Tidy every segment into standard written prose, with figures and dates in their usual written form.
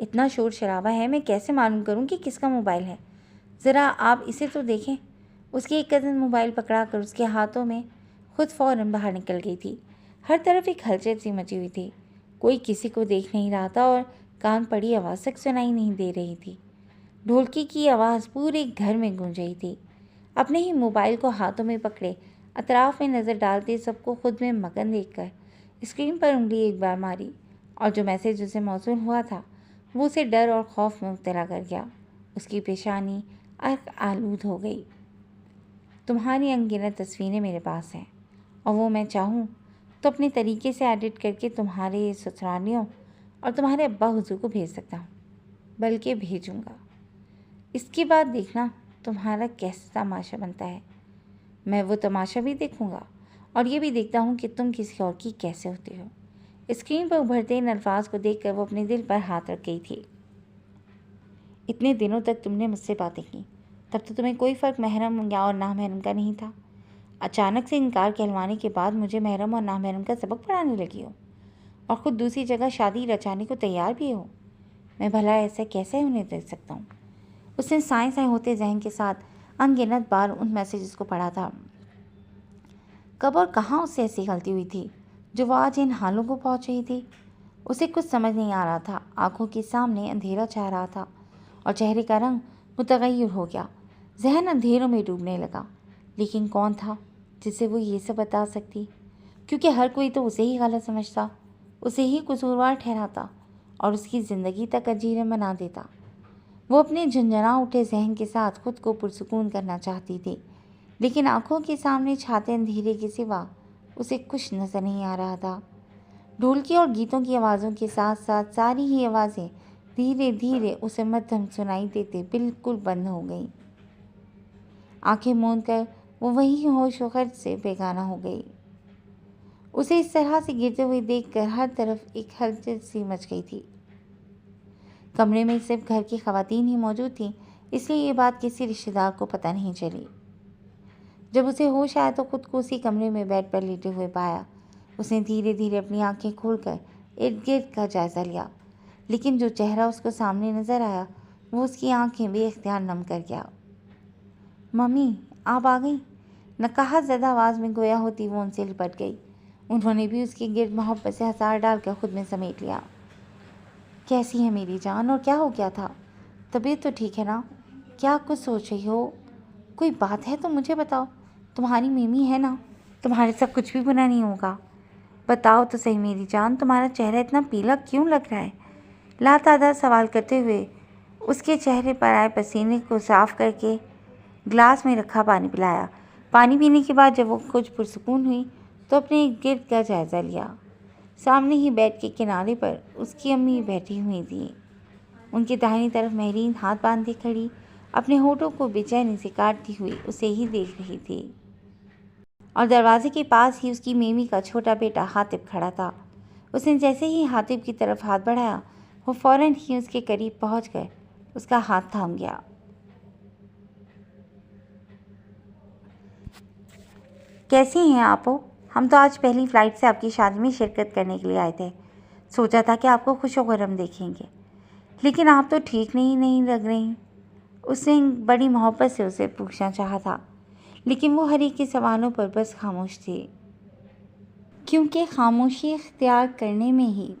اتنا شور شرابہ ہے، میں کیسے معلوم کروں کہ کس کا موبائل ہے؟ ذرا آپ اسے تو دیکھیں۔ اس کی ایک کزن موبائل پکڑا کر اس کے ہاتھوں میں خود فوراً باہر نکل گئی تھی۔ ہر طرف ایک ہلچل سی مچی ہوئی تھی۔ کوئی کسی کو دیکھ نہیں رہا تھا اور کان پڑی آواز تک سنائی نہیں دے رہی تھی۔ ڈھولکی کی آواز پورے گھر میں گونج رہی تھی۔ اپنے ہی موبائل کو ہاتھوں میں پکڑے اطراف میں نظر ڈالتے سب کو خود میں مگن دیکھ کر اسکرین پر انگلی ایک بار ماری، اور جو میسج اسے موصول ہوا تھا وہ اسے ڈر اور خوف میں مبتلا کر گیا۔ اس کی پیشانی عرق آلود ہو گئی۔ تمہاری ان گنت تصویریں میرے پاس ہیں، اور وہ میں چاہوں تو اپنے طریقے سے ایڈٹ کر کے تمہارے سسرالیوں اور تمہارے ابا حضور کو بھیج سکتا ہوں، بلکہ بھیجوں گا۔ اس کے بعد دیکھنا تمہارا کیسا تماشا بنتا ہے۔ میں وہ تماشا بھی دیکھوں گا اور یہ بھی دیکھتا ہوں کہ تم کسی اور کی کیسے ہوتے ہو۔ اسکرین پر ابھرتے ان الفاظ کو دیکھ کر وہ اپنے دل پر ہاتھ رکھ گئی تھی۔ اتنے دنوں تک تم نے مجھ سے باتیں کی، تب تو تمہیں کوئی فرق محرم یا اور نامحرم کا نہیں تھا۔ اچانک سے انکار کہلوانے کے بعد مجھے محرم اور نامحرم کا سبق پڑھانے لگی ہو، اور خود دوسری جگہ شادی رچانے کو تیار بھی ہو۔ میں بھلا ایسا کیسے انہیں دیکھ سکتا ہوں؟ اس نے سائیں سائیں ہوتے ذہن کے ساتھ ان گنت بار ان میسیجز کو پڑھا تھا۔ کب اور کہاں اس سے ایسی غلطی ہوئی تھی جو وہ آج ان حالوں کو پہنچ رہی تھی؟ اسے کچھ سمجھ نہیں آ رہا تھا۔ آنکھوں کے سامنے اندھیرا چھا رہا تھا اور چہرے کا رنگ متغیر ہو گیا۔ ذہن اندھیروں میں ڈوبنے لگا۔ لیکن کون تھا جسے وہ یہ سب بتا سکتی؟ کیونکہ ہر کوئی تو اسے ہی غلط سمجھتا، اسے ہی قصوروار ٹھہراتا اور اس کی زندگی تک اجیرن بنا دیتا۔ وہ اپنے جھنجھنا اٹھے ذہن کے ساتھ خود کو پرسکون کرنا چاہتی تھی، لیکن آنکھوں کے سامنے چھاتے اندھیرے کے سوا اسے کچھ نظر نہیں آ رہا تھا۔ ڈھولکی اور گیتوں کی آوازوں کے ساتھ ساتھ ساری ہی آوازیں دھیرے دھیرے اسے مدھم سنائی دیتے بالکل بند ہو گئیں۔ آنکھیں موند کر وہ وہیں ہوش و خرچ سے بیگانہ ہو گئی۔ اسے اس طرح سے گرتے ہوئے دیکھ کر ہر طرف ایک ہلچل سی مچ گئی تھی۔ کمرے میں صرف گھر کی خواتین ہی موجود تھیں، اس لیے یہ بات کسی رشتہ دار کو پتہ نہیں چلی۔ جب اسے ہوش آیا تو خود کو اسی کمرے میں بیڈ پر لیٹے ہوئے پایا۔ اس نے دھیرے دھیرے اپنی آنکھیں کھول کر ارد گرد کا جائزہ لیا، لیکن جو چہرہ اس کو سامنے نظر آیا وہ اس کی آنکھیں بے اختیار نم کر گیا۔ ممی، آپ آ گئیں؟ نقاہت زدہ آواز میں گویا ہوتی وہ ان سے لپٹ گئی۔ انہوں نے بھی اس کے گرد محبت سے ہزار ڈال کر خود میں سمیٹ لیا۔ کیسی ہے میری جان، اور کیا ہو گیا تھا؟ طبیعت تو ٹھیک ہے نا؟ کیا کچھ سوچ رہی ہو؟ کوئی بات ہے تو مجھے بتاؤ۔ تمہاری میمی ہے نا، تمہارے ساتھ کچھ بھی برا نہیں ہوگا۔ بتاؤ تو صحیح میری جان، تمہارا چہرہ اتنا پیلا کیوں لگ رہا ہے؟ لاتعداد سوال کرتے ہوئے اس کے چہرے پر آئے پسینے کو صاف کر کے گلاس میں رکھا پانی پلایا۔ پانی پینے کے بعد جب وہ کچھ پرسکون ہوئی تو اپنے گرد کا جائزہ لیا۔ سامنے ہی بیڈ کے کنارے پر اس کی امی بیٹھی ہوئی تھیں۔ ان کی داہنی طرف مہرین ہاتھ باندھے کھڑی اپنے ہونٹوں کو بے چینی سے کاٹتی ہوئی اسے ہی دیکھ رہی تھی، اور دروازے کے پاس ہی اس کی میمی کا چھوٹا بیٹا حاتب کھڑا تھا۔ اس نے جیسے ہی حاتب کی طرف ہاتھ بڑھایا وہ فوراً ہی اس کے قریب پہنچ کر اس کا ہاتھ تھام گیا۔ کیسی ہیں آپ؟ ہم تو آج پہلی فلائٹ سے آپ کی شادی میں شرکت کرنے کے لیے آئے تھے۔ سوچا تھا کہ آپ کو خوش و خرم دیکھیں گے، لیکن آپ تو ٹھیک نہیں لگ رہی۔ اس نے بڑی محبت سے اسے پوچھنا چاہا تھا، لیکن وہ ہر ایک کے سوالوں پر بس خاموش تھی، کیونکہ خاموشی اختیار کرنے میں ہی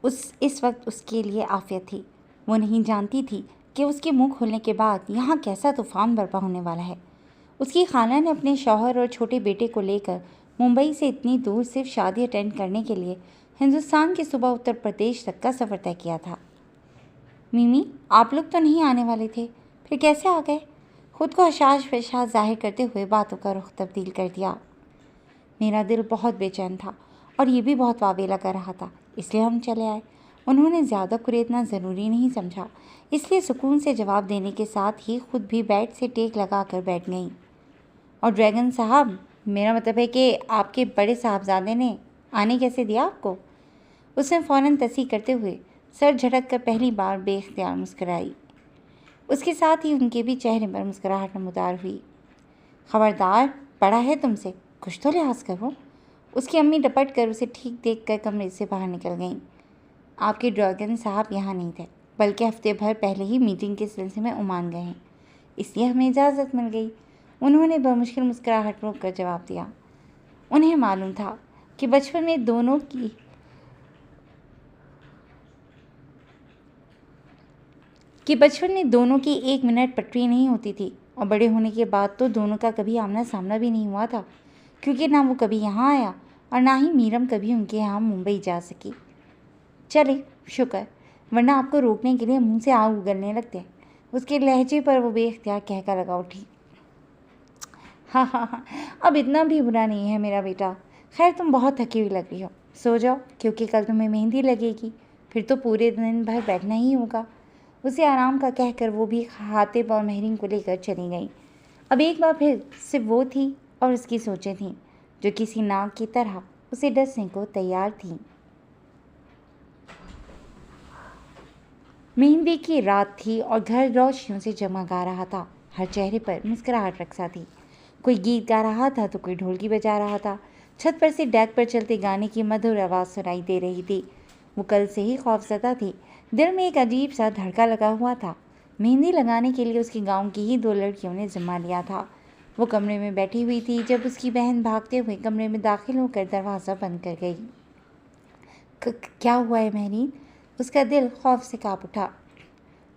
اس وقت اس کے لیے عافیت تھی۔ وہ نہیں جانتی تھی کہ اس کے منہ کھلنے کے بعد یہاں کیسا طوفان برپا ہونے والا ہے۔ اس کی خالہ نے اپنے شوہر اور چھوٹے بیٹے کو لے کر ممبئی سے اتنی دور صرف شادی اٹینڈ کرنے کے لیے ہندوستان کے صوبہ اتر پردیش تک کا سفر طے کیا تھا۔ میمی، آپ لوگ تو نہیں آنے والے تھے، پھر کیسے آ گئے؟ خود کو حشاش فشاش ظاہر کرتے ہوئے باتوں کا رخ تبدیل کر دیا۔ میرا دل بہت بے چین تھا اور یہ بھی بہت واویلا کر رہا تھا، اس لیے ہم چلے آئے۔ انہوں نے زیادہ کریدنا ضروری نہیں سمجھا، اس لیے سکون سے جواب دینے کے ساتھ ہی خود بھی بیڈ سے ٹیک لگا کر بیٹھ گئیں۔ اور ڈریگن صاحب، میرا مطلب ہے کہ آپ کے بڑے صاحبزادے نے آنے کیسے دیا آپ کو؟ اس نے فوراً تصحیح کرتے ہوئے سر جھٹک کر پہلی بار بے اختیار مسکرائی۔ اس کے ساتھ ہی ان کے بھی چہرے پر مسکراہٹ نمودار ہوئی۔ خبردار، بڑا ہے تم سے، کچھ تو لحاظ کرو۔ اس کی امی ڈپٹ کر اسے ٹھیک دیکھ کر کمرے سے باہر نکل گئیں۔ آپ کے ڈریگن صاحب یہاں نہیں تھے، بلکہ ہفتے بھر پہلے ہی میٹنگ کے سلسلے میں عمان گئے ہیں، اس لیے ہمیں اجازت مل گئی۔ انہوں نے بمشکل مسکراہٹ روک کر جواب دیا۔ انہیں معلوم تھا کہ بچپن میں دونوں کی ایک منٹ پٹری نہیں ہوتی تھی، اور بڑے ہونے کے بعد تو دونوں کا کبھی آمنا سامنا بھی نہیں ہوا تھا، کیونکہ نہ وہ کبھی یہاں آیا اور نہ ہی میرم کبھی ان کے یہاں ممبئی جا سکی۔ چلے شکر، ورنہ آپ کو روکنے کے لیے منہ سے آگ اگلنے لگتے۔ اس کے لہجے پر وہ بے اختیار کہہ لگا اٹھی۔ ہاں ہاں ہاں، اب اتنا بھی برا نہیں ہے میرا بیٹا۔ خیر تم بہت تھکی ہوئی لگ رہی ہو، سو جاؤ، کیونکہ کل تمہیں مہندی لگے گی، پھر تو پورے دن بھر بیٹھنا ہی ہوگا۔ اسے آرام کا کہہ کر وہ بھی خاطب اور مہرین کو لے کر چلی گئی۔ اب ایک بار پھر صرف وہ تھی اور اس کی سوچیں تھیں جو کسی ناگ کی طرح اسے ڈسنے کو تیار تھیں۔ مہندی کی رات تھی اور گھر روشنیوں سے جگمگا رہا تھا، ہر چہرے پر مسکراہٹ رقصا تھی۔ کوئی گیت گا رہا تھا تو کوئی ڈھولکی بجا رہا تھا، چھت پر سے ڈیک پر چلتے گانے کی مدھر آواز سنائی دے رہی تھی۔ وہ کل سے ہی خوف زدہ تھی، دل میں ایک عجیب سا دھڑکا لگا ہوا تھا۔ مہندی لگانے کے لیے اس کے گاؤں کی ہی 2 لڑکیوں نے ذمہ لیا تھا۔ وہ کمرے میں بیٹھی ہوئی تھی جب اس کی بہن بھاگتے ہوئے کمرے میں داخل ہو کر دروازہ بند کر گئی۔ کیا ہوا ہے مہرین؟ اس کا دل خوف سے کانپ اٹھا۔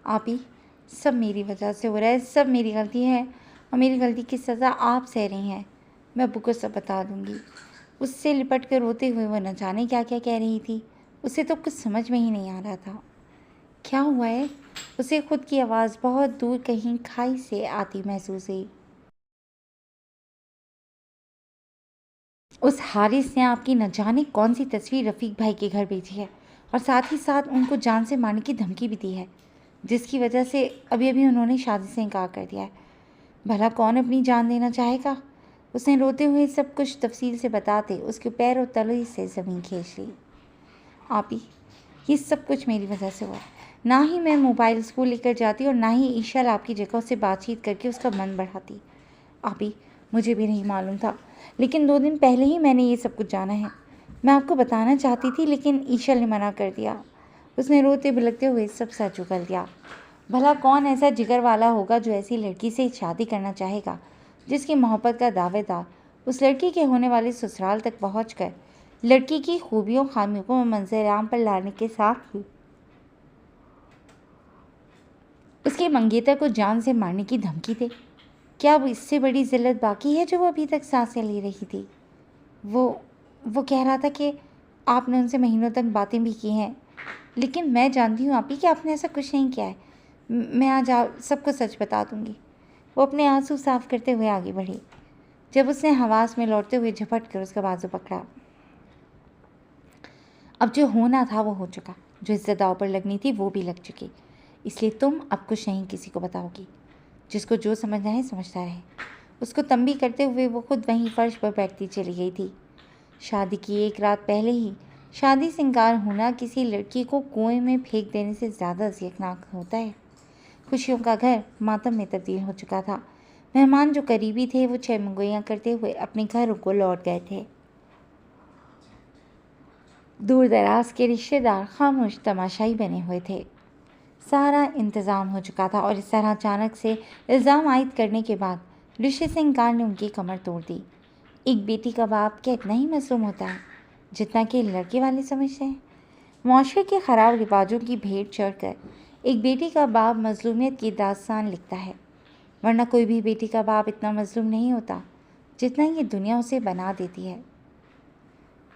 آپی، سب میری وجہ سے ہو رہا ہے، سب میری غلطی ہے، اور میری غلطی کی سزا آپ سہ رہی ہیں۔ میں ابو کو سب بتا دوں گی۔ اس سے لپٹ کر روتے ہوئے وہ نہ جانے کیا کیا کہہ رہی تھی، اسے تو کچھ سمجھ میں ہی نہیں آ رہا تھا۔ کیا ہوا ہے؟ اسے خود کی آواز بہت دور کہیں کھائی سے آتی محسوس ہوئی۔ اس حارث نے آپ کی نہ جانے کون سی تصویر رفیق بھائی کے گھر بھیجی ہے، اور ساتھ ہی ساتھ ان کو جان سے مارنے کی دھمکی بھی دی ہے، جس کی وجہ سے ابھی انہوں نے شادی سے انکار کر دیا ہے۔ بھلا کون اپنی جان دینا چاہے گا؟ اس نے روتے ہوئے سب کچھ تفصیل سے بتاتے اس کے پیروں تلے سے زمین کھینچ لی۔ آپی، یہ سب کچھ میری وجہ سے ہوا ہے۔ نہ ہی میں موبائل اسکول لے کر جاتی اور نہ ہی عیشا آپ کی جگہ سے بات چیت کر کے اس کا من بڑھاتی۔ آپی، مجھے بھی نہیں معلوم تھا، لیکن 2 دن پہلے ہی میں نے یہ سب کچھ جانا ہے۔ میں آپ کو بتانا چاہتی تھی لیکن عیشا نے منع کر دیا۔ اس نے روتے بلکتے ہوئے سب سچ اگل دیا۔ بھلا کون ایسا جگر والا ہوگا جو ایسی لڑکی سے شادی کرنا چاہے گا جس کی محبت کا دعوے دار اس لڑکی کے ہونے والے سسرال تک پہنچ کر لڑکی کی خوبیوں خامیوں کو منظر عام پر لانے کے ساتھ ہی اس کے منگیتر کو جان سے مارنے کی دھمکی دے؟ کیا وہ اس سے بڑی ذلت باقی ہے جو وہ ابھی تک سانسیں لے رہی تھی؟ وہ کہہ رہا تھا کہ آپ نے ان سے مہینوں تک باتیں بھی کی ہیں، لیکن میں جانتی ہوں آپی کہ آپ نے ایسا کچھ نہیں کیا ہے۔ میں آج سب کو سچ بتا دوں گی۔ وہ اپنے آنسو صاف کرتے ہوئے آگے بڑھی۔ جب اس نے حواس میں لوٹتے ہوئے جھپٹ کر اس کا بازو پکڑا۔ اب جو ہونا تھا وہ ہو چکا، جو عزت داؤ پر لگنی تھی وہ بھی لگ چکی، اس لیے تم اب کچھ نہیں کسی کو بتاؤ گی۔ جس کو جو سمجھنا ہے سمجھتا رہے۔ اس کو تنبیہ کرتے ہوئے وہ خود وہیں فرش پر بیٹھتی چلی گئی تھی۔ شادی کی 1 رات پہلے ہی شادی سے انکار ہونا کسی لڑکی کو کنویں میں پھینک دینے سے زیادہ اذیتناک ہوتا ہے۔ خوشیوں کا گھر ماتم میں تبدیل ہو چکا تھا۔ مہمان جو قریبی تھے وہ چیم گوئیاں کرتے ہوئے اپنے گھروں کو لوٹ گئے تھے۔ دور دراز کے رشتے دار خاموش تماشائی بنے ہوئے تھے۔ سارا انتظام ہو چکا تھا اور اس طرح اچانک سے الزام عائد کرنے کے بعد رشتے سے انکار نے ان کی کمر توڑ دی۔ ایک بیٹی کا باپ کیا اتنا ہی مظلوم ہوتا ہے جتنا کہ لڑکے والے سمجھتے ہیں؟ معاشرے کے خراب رواجوں کی بھیٹ چڑھ کر ایک بیٹی کا باپ مظلومیت کی داستان لکھتا ہے، ورنہ کوئی بھی بیٹی کا باپ اتنا مظلوم نہیں ہوتا جتنا یہ دنیا اسے بنا دیتی ہے۔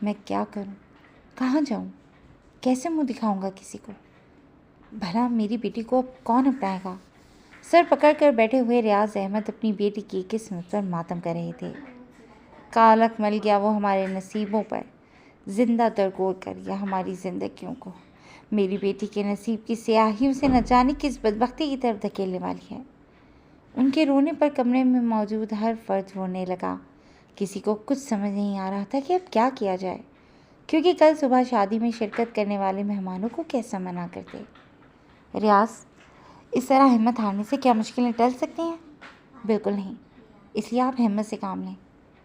میں کیا کروں؟ کہاں جاؤں؟ کیسے منہ دکھاؤں گا کسی کو؟ بھلا میری بیٹی کو اب کون اپنائے گا؟ سر پکڑ کر بیٹھے ہوئے ریاض احمد اپنی بیٹی کی قسمت پر ماتم کر رہے تھے۔ کالک مل گیا وہ ہمارے نصیبوں پر، زندہ ترکور کر یا ہماری زندگیوں کو۔ میری بیٹی کے نصیب کی سیاہیوں سے نہ جانے کس بدبختی کی طرف دھکیلنے والی ہے۔ ان کے رونے پر کمرے میں موجود ہر فرد رونے لگا۔ کسی کو کچھ سمجھ نہیں آ رہا تھا کہ اب کیا کیا جائے، کیونکہ کل صبح شادی میں شرکت کرنے والے مہمانوں کو کیسا منع کرتے۔ ریاض، اس طرح ہمت ہارنے سے کیا مشکلیں ٹل سکتی ہیں؟ بالکل نہیں، اس لیے آپ ہمت سے کام لیں۔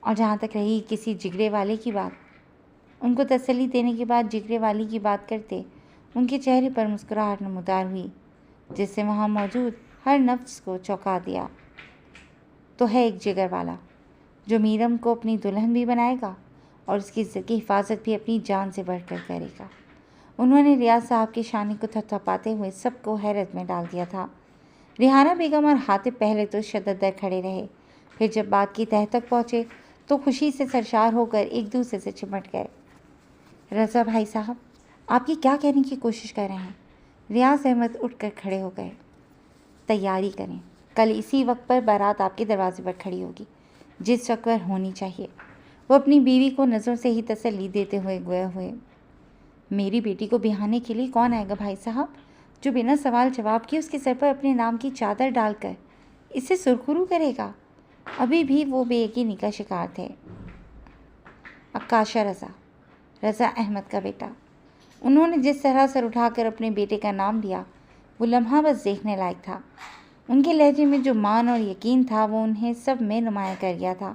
اور جہاں تک رہی کسی جگرے والے کی بات، ان کو تسلی دینے کے بعد جگرے والی کی بات کرتے ان کے چہرے پر مسکراہٹ نمودار ہوئی جس سے وہاں موجود ہر نفس کو چونکا دیا۔ تو ہے ایک جگر والا جو میرم کو اپنی دلہن بھی بنائے گا اور اس کی عزت کی حفاظت بھی اپنی جان سے بڑھ کر کرے گا۔ انہوں نے ریاض صاحب کے شانے کو تھپتھپاتے ہوئے سب کو حیرت میں ڈال دیا تھا۔ ریحانہ بیگم اور حاطب پہلے تو شدت کھڑے رہے، پھر جب بات کی تہہ تک پہنچے تو خوشی سے سرشار ہو کر ایک دوسرے سے چمٹ گئے۔ رضا بھائی صاحب، آپ کی کیا کہنے کی کوشش کر رہے ہیں؟ ریاض احمد اٹھ کر کھڑے ہو گئے۔ تیاری کریں، کل اسی وقت پر بارات آپ کے دروازے پر کھڑی ہوگی، جس وقت پر ہونی چاہیے۔ وہ اپنی بیوی کو نظروں سے ہی تسلی دیتے ہوئے گویا ہوئے۔ میری بیٹی کو بیاہنے کے لیے کون آئے گا بھائی صاحب، جو بنا سوال جواب کے اس کے سر پر اپنے نام کی چادر ڈال کر اسے سرخرو کرے گا؟ ابھی بھی وہ بے یقینی کا شکار تھے۔ عکاشہ رضا احمد کا بیٹا۔ انہوں نے جس طرح سر اٹھا کر اپنے بیٹے کا نام لیا وہ لمحہ بس دیکھنے لائق تھا۔ ان کے لہجے میں جو مان اور یقین تھا وہ انہیں سب میں نمایاں کر گیا تھا۔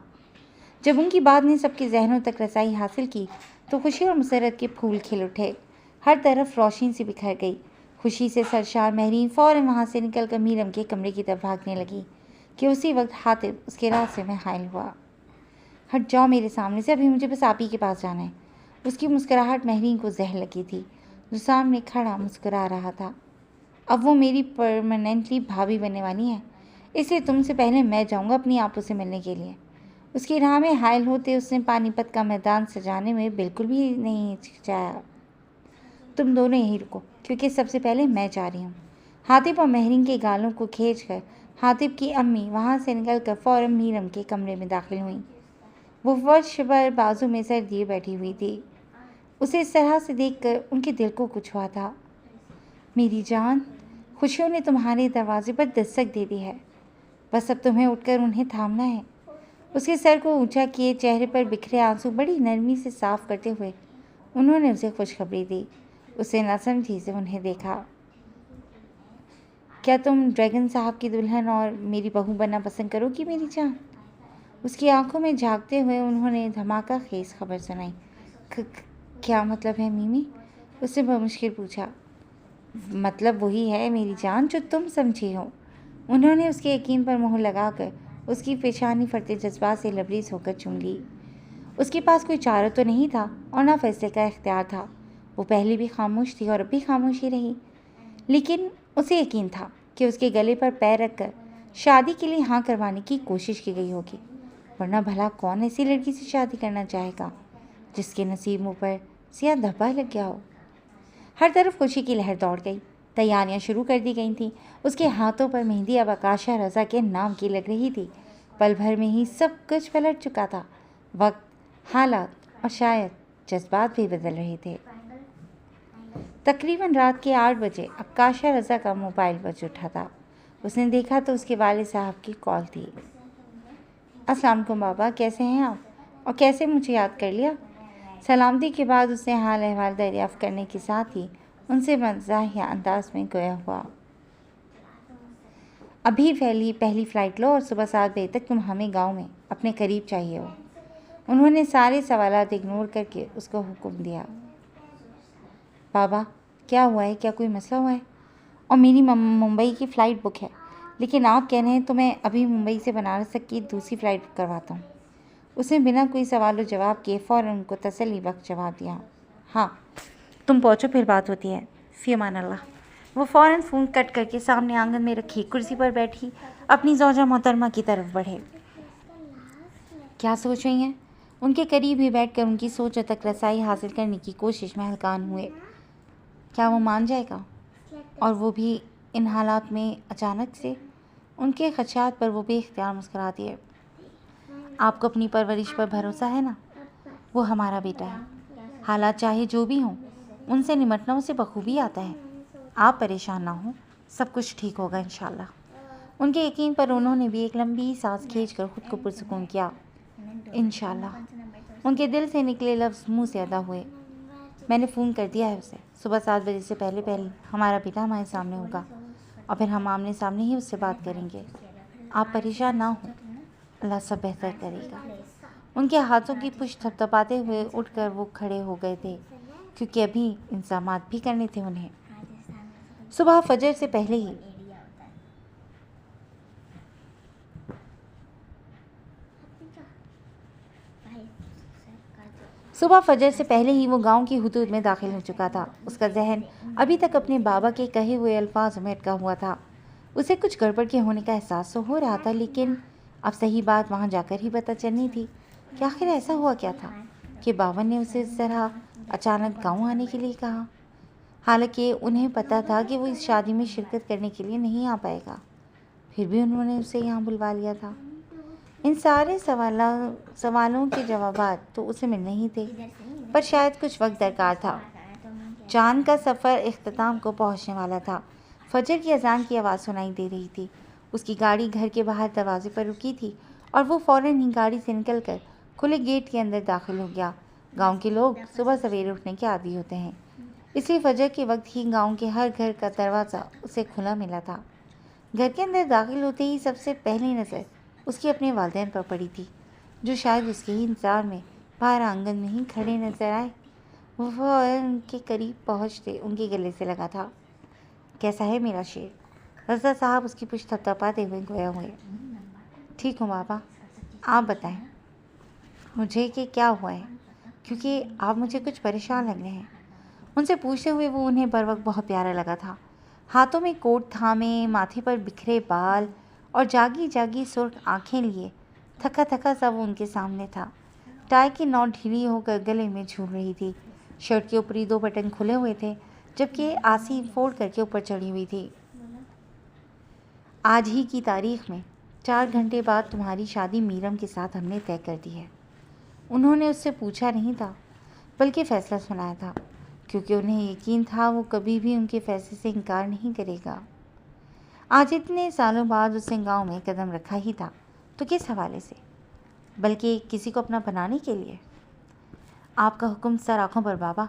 جب ان کی بات نے سب کے ذہنوں تک رسائی حاصل کی تو خوشی اور مسرت کے پھول کھل اٹھے، ہر طرف روشنی سے بکھر گئی۔ خوشی سے سرشار مہرین فوراً وہاں سے نکل کر میرم کے کمرے کی طرف بھاگنے لگی کہ اسی وقت حاطب اس کے راستے میں حائل ہوا۔ ہٹ جاؤ میرے سامنے سے، ابھی مجھے بس آپ ہی کے پاس جانا ہے۔ اس کی مسکراہٹ مہرین کو زہر لگی تھی جو سامنے کھڑا مسکرا رہا تھا۔ اب وہ میری پرماننٹلی بھابھی بننے والی ہیں، اس لیے تم سے پہلے میں جاؤں گا اپنی آپو سے ملنے کے لیے۔ اس کی راہ میں حائل ہوتے اس نے پانی پت کا میدان سجانے میں بالکل بھی نہیں ہچکچایا۔ تم دونوں یہیں رکو کیونکہ سب سے پہلے میں جا رہی ہوں۔ حاطب اور مہرین کے گالوں کو کھینچ کر حاطب کی امی وہاں سے نکل کر فوراً میرم کے کمرے میں داخل ہوئیں۔ وہ فرش پر بازو میں سر دیے بیٹھی ہوئی تھی۔ اسے اس طرح سے دیکھ کر ان کے دل کو کچھ ہوا تھا۔ میری جان، خوشیوں نے تمہارے دروازے پر دستک دے دی ہے، بس اب تمہیں اٹھ کر انہیں تھامنا ہے۔ اس کے سر کو اونچا کیے چہرے پر بکھرے آنسو بڑی نرمی سے صاف کرتے ہوئے انہوں نے اسے خوشخبری دی۔ اسے نہ سمجھی سے انہیں دیکھا۔ کیا تم ڈریگن صاحب کی دلہن اور میری بہو بننا پسند کرو گی میری جان؟ اس کی آنکھوں میں جھانکتے ہوئے انہوں نے دھماکہ خیز خبر سنائی۔ کیا مطلب ہے میمی؟ اس نے بمشکل پوچھا۔ مطلب وہی ہے میری جان جو تم سمجھی ہو۔ انہوں نے اس کے یقین پر مہر لگا کر اس کی پیشانی پھٹتے جذبات سے لبریز ہو کر چوم لی۔ اس کے پاس کوئی چارہ تو نہیں تھا اور نہ فیصلے کا اختیار تھا۔ وہ پہلے بھی خاموش تھی اور اب بھی خاموش ہی رہی، لیکن اسے یقین تھا کہ اس کے گلے پر پیر رکھ کر شادی کے لیے ہاں کروانے کی کوشش کی گئی ہوگی، ورنہ بھلا کون ایسی لڑکی سے شادی کرنا چاہے گا جس کے نصیب پر سیاہ دھبا لگ گیا ہو۔ ہر طرف خوشی کی لہر دوڑ گئی، تیاریاں شروع کر دی گئی تھیں۔ اس کے ہاتھوں پر مہندی اب عکاشہ رضا کے نام کی لگ رہی تھی۔ پل بھر میں ہی سب کچھ پلٹ چکا تھا، وقت، حالات اور شاید جذبات بھی بدل رہے تھے۔ تقریباً رات کے 8 بجے عکاشہ رضا کا موبائل بج اٹھا تھا۔ اس نے دیکھا تو اس کے والد صاحب کی کال تھی۔ السلام علیکم بابا، کیسے ہیں آپ اور کیسے مجھے یاد کر لیا؟ سلامتی کے بعد اس نے حال احوال دریافت کرنے کے ساتھ ہی ان سے مزاحیہ انداز میں گویا ہوا۔ ابھی پہلی فلائٹ لو اور صبح 7 بجے تک تم ہمیں گاؤں میں اپنے قریب چاہیے ہو۔ انہوں نے سارے سوالات اگنور کر کے اس کو حکم دیا۔ بابا کیا ہوا ہے؟ کیا کوئی مسئلہ ہوا ہے؟ اور میری ممبئی کی فلائٹ بک ہے، لیکن آپ کہہ رہے ہیں تو میں ابھی ممبئی سے بنارس تک کی دوسری فلائٹ بک کرواتا ہوں۔ اس نے بنا کوئی سوال و جواب کیے فوراً ان کو تسلی بخش جواب دیا۔ ہاں تم پہنچو، پھر بات ہوتی ہے، فی امان اللہ۔ وہ فوراً فون کٹ کر کے سامنے آنگن میں رکھی کرسی پر بیٹھی اپنی زوجہ محترمہ کی طرف بڑھے۔ کیا سوچ رہی ہیں؟ ان کے قریب ہی بیٹھ کر ان کی سوچوں تک رسائی حاصل کرنے کی کوشش میں ہلکان ہوئے۔ کیا وہ مان جائے گا؟ اور وہ بھی ان حالات میں اچانک سے؟ ان کے خدشات پر وہ بے اختیار مسکرا دیے۔ آپ کو اپنی پرورش پر بھروسہ ہے نا؟ وہ ہمارا بیٹا ہے، حالات چاہے جو بھی ہوں ان سے نمٹنا اسے بخوبی آتا ہے۔ آپ پریشان نہ ہوں، سب کچھ ٹھیک ہوگا انشاءاللہ۔ ان کے یقین پر انہوں نے بھی ایک لمبی سانس کھینچ کر خود کو پرسکون کیا۔ انشاءاللہ۔ ان کے دل سے نکلے لفظ منہ سے ادا ہوئے۔ میں نے فون کر دیا ہے اسے، صبح 7 بجے سے پہلے ہمارا بیٹا ہمارے سامنے ہوگا اور پھر ہم آمنے سامنے ہی اس سے بات کریں گے۔ آپ پریشان نہ ہوں، اللہ سب بہتر کرے گا۔ ان کے ہاتھوں کی پشت تھپتھپاتے ہوئے اٹھ کر وہ کھڑے ہو گئے تھے۔ کیونکہ ابھی انتظامات بھی کرنے تھے انہیں۔ صبح فجر سے پہلے ہی وہ گاؤں کی حدود میں داخل ہو چکا تھا۔ اس کا ذہن ابھی تک اپنے بابا کے کہے ہوئے الفاظ میں اٹکا ہوا تھا۔ اسے کچھ گڑبڑ کے ہونے کا احساس تو ہو رہا تھا، لیکن اب صحیح بات وہاں جا کر ہی پتہ چلنی تھی کہ آخر ایسا ہوا کیا تھا کہ بابا نے اسے اس طرح اچانک گاؤں آنے کے لیے کہا، حالانکہ انہیں پتہ تھا کہ وہ اس شادی میں شرکت کرنے کے لیے نہیں آ پائے گا، پھر بھی انہوں نے اسے یہاں بلوا لیا تھا۔ ان سارے سوالوں کے جوابات تو اسے ملنے ہی تھے، پر شاید کچھ وقت درکار تھا۔ چاند کا سفر اختتام کو پہنچنے والا تھا۔ فجر کی اذان کی آواز سنائی دے رہی تھی۔ اس کی گاڑی گھر کے باہر دروازے پر رکی تھی اور وہ فوراً ہی گاڑی سے نکل کر کھلے گیٹ کے اندر داخل ہو گیا۔ گاؤں کے لوگ صبح سویرے اٹھنے کے عادی ہوتے ہیں، اس لیے فجر کے وقت ہی گاؤں کے ہر گھر کا دروازہ اسے کھلا ملا تھا۔ گھر کے اندر داخل ہوتے ہی سب سے پہلی نظر اس کی اپنے والدین پر پڑی تھی، جو شاید اس کے ہی انتظار میں باہر آنگن میں ہی کھڑے نظر آئے۔ وہ فوراً ان کے قریب پہنچتے ان کے گلے سے لگا تھا۔ کیسا ہے میرا شیر؟ رضا صاحب اس کی پشت تھپتھپاتے ہوئے گویا ہوئے۔ ٹھیک ہوں بابا، آپ بتائیں مجھے کہ کیا ہوا ہے، کیونکہ آپ مجھے کچھ پریشان لگ رہے ہیں۔ ان سے پوچھتے ہوئے وہ انہیں بر وقت بہت پیارا لگا تھا۔ ہاتھوں میں کوٹ تھامے، ماتھے پر بکھرے بال اور جاگی جاگی سرخ آنکھیں لیے تھکا تھکا سا وہ ان کے سامنے تھا۔ ٹائی کی نوٹ ڈھیلی ہو کر گلے میں جھول رہی تھی۔ شرٹ کے اوپری 2 بٹن کھلے ہوئے تھے، جبکہ آسی فولڈ کر کے اوپر چڑھی ہوئی تھی۔ آج ہی کی تاریخ میں 4 گھنٹے بعد تمہاری شادی میرم کے ساتھ ہم نے طے کر دی ہے۔ انہوں نے اس سے پوچھا نہیں تھا، بلکہ فیصلہ سنایا تھا، کیونکہ انہیں یقین تھا وہ کبھی بھی ان کے فیصلے سے انکار نہیں کرے گا۔ آج اتنے سالوں بعد اس نے گاؤں میں قدم رکھا ہی تھا، تو کس حوالے سے؟ بلکہ کسی کو اپنا بنانے کے لیے۔ آپ کا حکم سر آنکھوں پر بابا،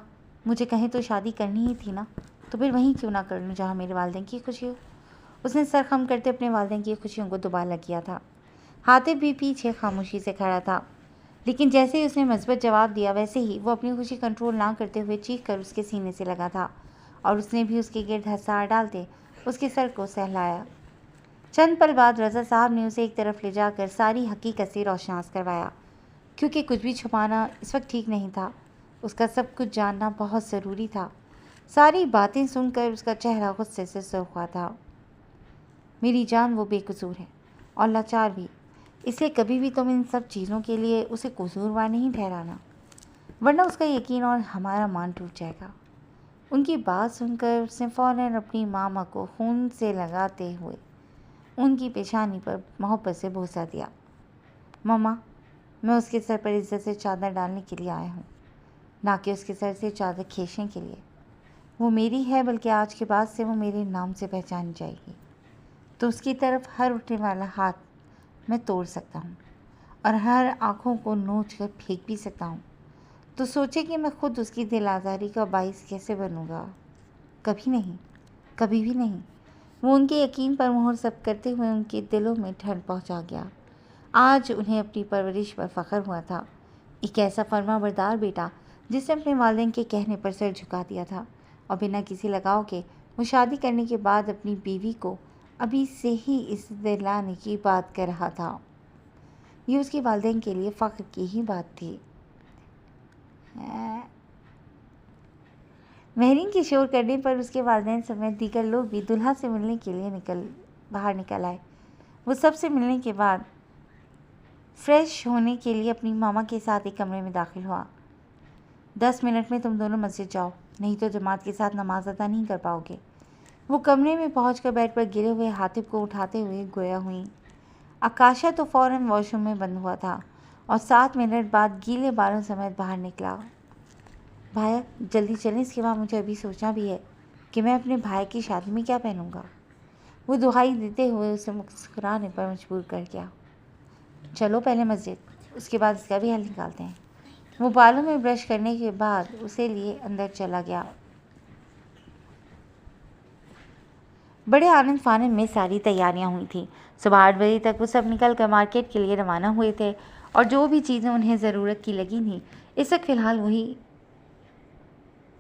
مجھے کہیں تو شادی کرنی ہی تھی نا، تو پھر وہیں کیوں نہ کر لوں جہاں میرے والدین کی خوشی ہو۔ اس نے سر خم کرتے اپنے والدین کی خوشیوں کو دوبالا کیا تھا۔ حاتب بھی پیچھے خاموشی سے کھڑا تھا، لیکن جیسے ہی اس نے مثبت جواب دیا، ویسے ہی وہ اپنی خوشی کنٹرول نہ کرتے ہوئے چیخ کر اس کے سینے سے لگا تھا، اور اس نے بھی اس کے گرد ہتھیار ڈالتے اس کے سر کو سہلایا۔ چند پل بعد رضا صاحب نے اسے ایک طرف لے جا کر ساری حقیقت سے روشناس کروایا، کیونکہ کچھ بھی چھپانا اس وقت ٹھیک نہیں تھا۔ اس کا سب کچھ جاننا بہت ضروری تھا۔ ساری باتیں سن کر اس کا چہرہ غصے سے سرخ ہوا تھا۔ میری جان، وہ بے قصور ہے اور لاچار بھی، اس لیے کبھی بھی تم ان سب چیزوں کے لیے اسے قصوروار نہیں ٹھہرانا، ورنہ اس کا یقین اور ہمارا مان ٹوٹ جائے گا۔ ان کی بات سن کر اس نے فوراً اپنی ماما کو خون سے لگاتے ہوئے ان کی پیشانی پر محبت سے بوسہ دیا۔ ماما، میں اس کے سر پر عزت سے چادر ڈالنے کے لیے آیا ہوں، نہ کہ اس کے سر سے چادر کھینچنے کے لیے۔ وہ میری ہے، بلکہ آج کے بعد سے وہ میرے نام سے پہچانی جائے گی۔ تو اس کی طرف ہر اٹھنے والا ہاتھ میں توڑ سکتا ہوں، اور ہر آنکھوں کو نوچ کر پھینک بھی سکتا ہوں۔ تو سوچے کہ میں خود اس کی دل آزاری کا باعث کیسے بنوں گا؟ کبھی نہیں، کبھی بھی نہیں۔ وہ ان کے یقین پر مہر ثبت کرتے ہوئے ان کے دلوں میں ٹھنڈ پہنچا گیا۔ آج انہیں اپنی پرورش پر فخر ہوا تھا۔ ایک ایسا فرما بردار بیٹا جس نے اپنے والدین کے کہنے پر سر جھکا دیا تھا، اور بنا کسی لگاؤ کے وہ شادی کرنے کے بعد اپنی بیوی کو ابھی سے ہی عزت دلانے کی بات کر رہا تھا۔ یہ اس کے والدین کے لیے فخر کی ہی بات تھی۔ مہرین کے شور کرنے پر اس کے والدین سمیت دیگر لوگ بھی دلہا سے ملنے کے لیے باہر نکل آئے۔ وہ سب سے ملنے کے بعد فریش ہونے کے لیے اپنی ماما کے ساتھ ایک کمرے میں داخل ہوا۔ 10 منٹ میں تم دونوں مسجد جاؤ، نہیں تو جماعت کے ساتھ نماز ادا نہیں کر پاؤ گے۔ وہ کمرے میں پہنچ کر بیڈ پر گرے ہوئے حاتب کو اٹھاتے ہوئے گویا ہوئیں۔ آکاشا تو فوراً واش روم میں بند ہوا تھا اور 7 منٹ بعد گیلے بالوں سمیت باہر نکلا۔ بھایا، جلدی چلیں، اس کے بعد مجھے ابھی سوچنا بھی ہے کہ میں اپنے بھائی کی شادی میں کیا پہنوں گا۔ وہ دہائی دیتے ہوئے اسے مسکرانے پر مجبور کر گیا۔ چلو پہلے مسجد، اس کے بعد اس کا بھی حل نکالتے ہیں۔ وہ بالوں میں برش کرنے کے بعد اسے لیے اندر چلا گیا۔ بڑے آنند فانند میں ساری تیاریاں ہوئی تھیں۔ صبح 8 بجے تک وہ سب نکل کر مارکیٹ کے لیے روانہ ہوئے تھے، اور جو بھی چیزیں انہیں ضرورت کی لگی تھیں اس وقت فی الحال وہی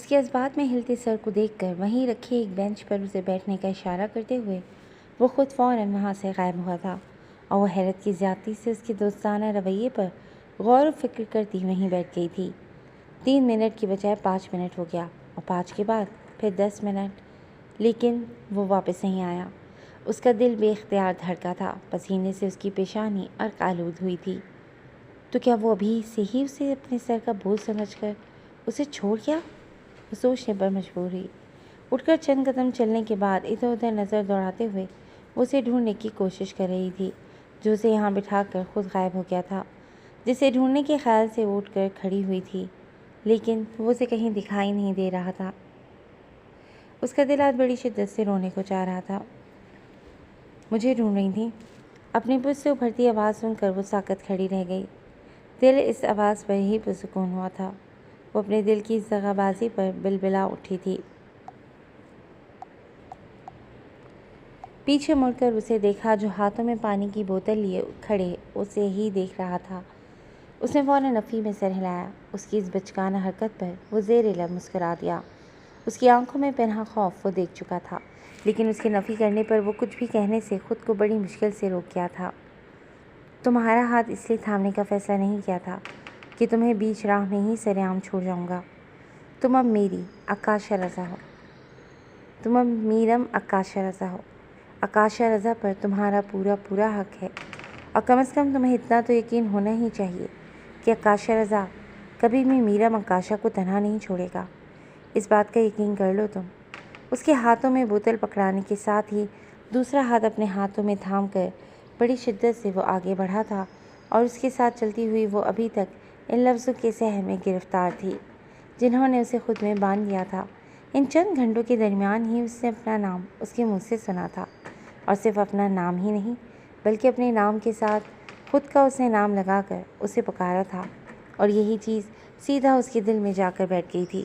اس کے اسبات میں ہلتے سر کو دیکھ کر وہیں رکھے ایک بینچ پر اسے بیٹھنے کا اشارہ کرتے ہوئے وہ خود فوراً وہاں سے غائب ہوا تھا، اور وہ حیرت کی زیادتی سے اس کے دوستانہ رویے پر غور و فکر کرتی وہیں بیٹھ گئی تھی۔ 3 منٹ کی بجائے 5 منٹ ہو گیا، اور 5 کے بعد پھر 10 منٹ، لیکن وہ واپس نہیں آیا۔ اس کا دل بے اختیار دھڑکا تھا، پسینے سے اس کی پیشانی عرق آلود ہوئی تھی۔ تو کیا وہ ابھی سے ہی اسے اپنے سر کا بوجھ سمجھ کر اسے چھوڑ گیا؟ وہ سوچنے پر مجبور ہوئی۔ اٹھ کر چند قدم چلنے کے بعد ادھر ادھر نظر دوڑاتے ہوئے وہ اسے ڈھونڈنے کی کوشش کر رہی تھی، جو اسے یہاں بٹھا کر خود غائب ہو گیا تھا، جسے ڈھونڈنے کے خیال سے وہ اٹھ کر کھڑی ہوئی تھی، لیکن وہ اسے کہیں دکھائی نہیں دے رہا تھا۔ اس کا دل آج بڑی شدت سے رونے کو چاہ رہا تھا۔ مجھے ڈھونڈ رہی تھی؟ اپنی پشت سے ابھرتی آواز سن کر وہ ساکت کھڑی رہ گئی۔ دل اس آواز پر ہی پرسکون ہوا تھا۔ وہ اپنے دل کی اس دغا بازی پر بلبلا اٹھی تھی۔ پیچھے مڑ کر اسے دیکھا جو ہاتھوں میں پانی کی بوتل لیے کھڑے اسے ہی دیکھ رہا تھا۔ اس نے فوراً نفی میں سر ہلایا۔ اس کی اس بچکانہ حرکت پر وہ زیر لب مسکرا دیا۔ اس کی آنکھوں میں پنہاں خوف وہ دیکھ چکا تھا، لیکن اس کے نفی کرنے پر وہ کچھ بھی کہنے سے خود کو بڑی مشکل سے روک گیا تھا۔ تمہارا ہاتھ اس لیے تھامنے کا فیصلہ نہیں کیا تھا کہ تمہیں بیچ راہ میں ہی سر عام چھوڑ جاؤں گا۔ تم اب میری آکاشا رضا ہو۔ تم اب میرم آکاشا رضا ہو۔ آکاشا رضا پر تمہارا پورا پورا حق ہے، اور کم از کم تمہیں اتنا تو یقین ہونا ہی چاہیے کہ آکاشا رضا کبھی بھی میرم آکاشا کو تنہا نہیں چھوڑے گا۔ اس بات کا یقین کر لو تم۔ اس کے ہاتھوں میں بوتل پکڑانے کے ساتھ ہی دوسرا ہاتھ اپنے ہاتھوں میں تھام کر بڑی شدت سے وہ آگے بڑھا تھا، اور اس کے ساتھ چلتی ہوئی وہ ابھی تک ان لفظوں کے سحر میں گرفتار تھی جنہوں نے اسے خود میں باندھ لیا تھا۔ ان چند گھنٹوں کے درمیان ہی اس نے اپنا نام اس کے منہ سے سنا تھا، اور صرف اپنا نام ہی نہیں بلکہ اپنے نام کے ساتھ خود کا اس نے نام لگا کر اسے پکارا تھا، اور یہی چیز سیدھا اس کے دل میں جا کر بیٹھ گئی تھی۔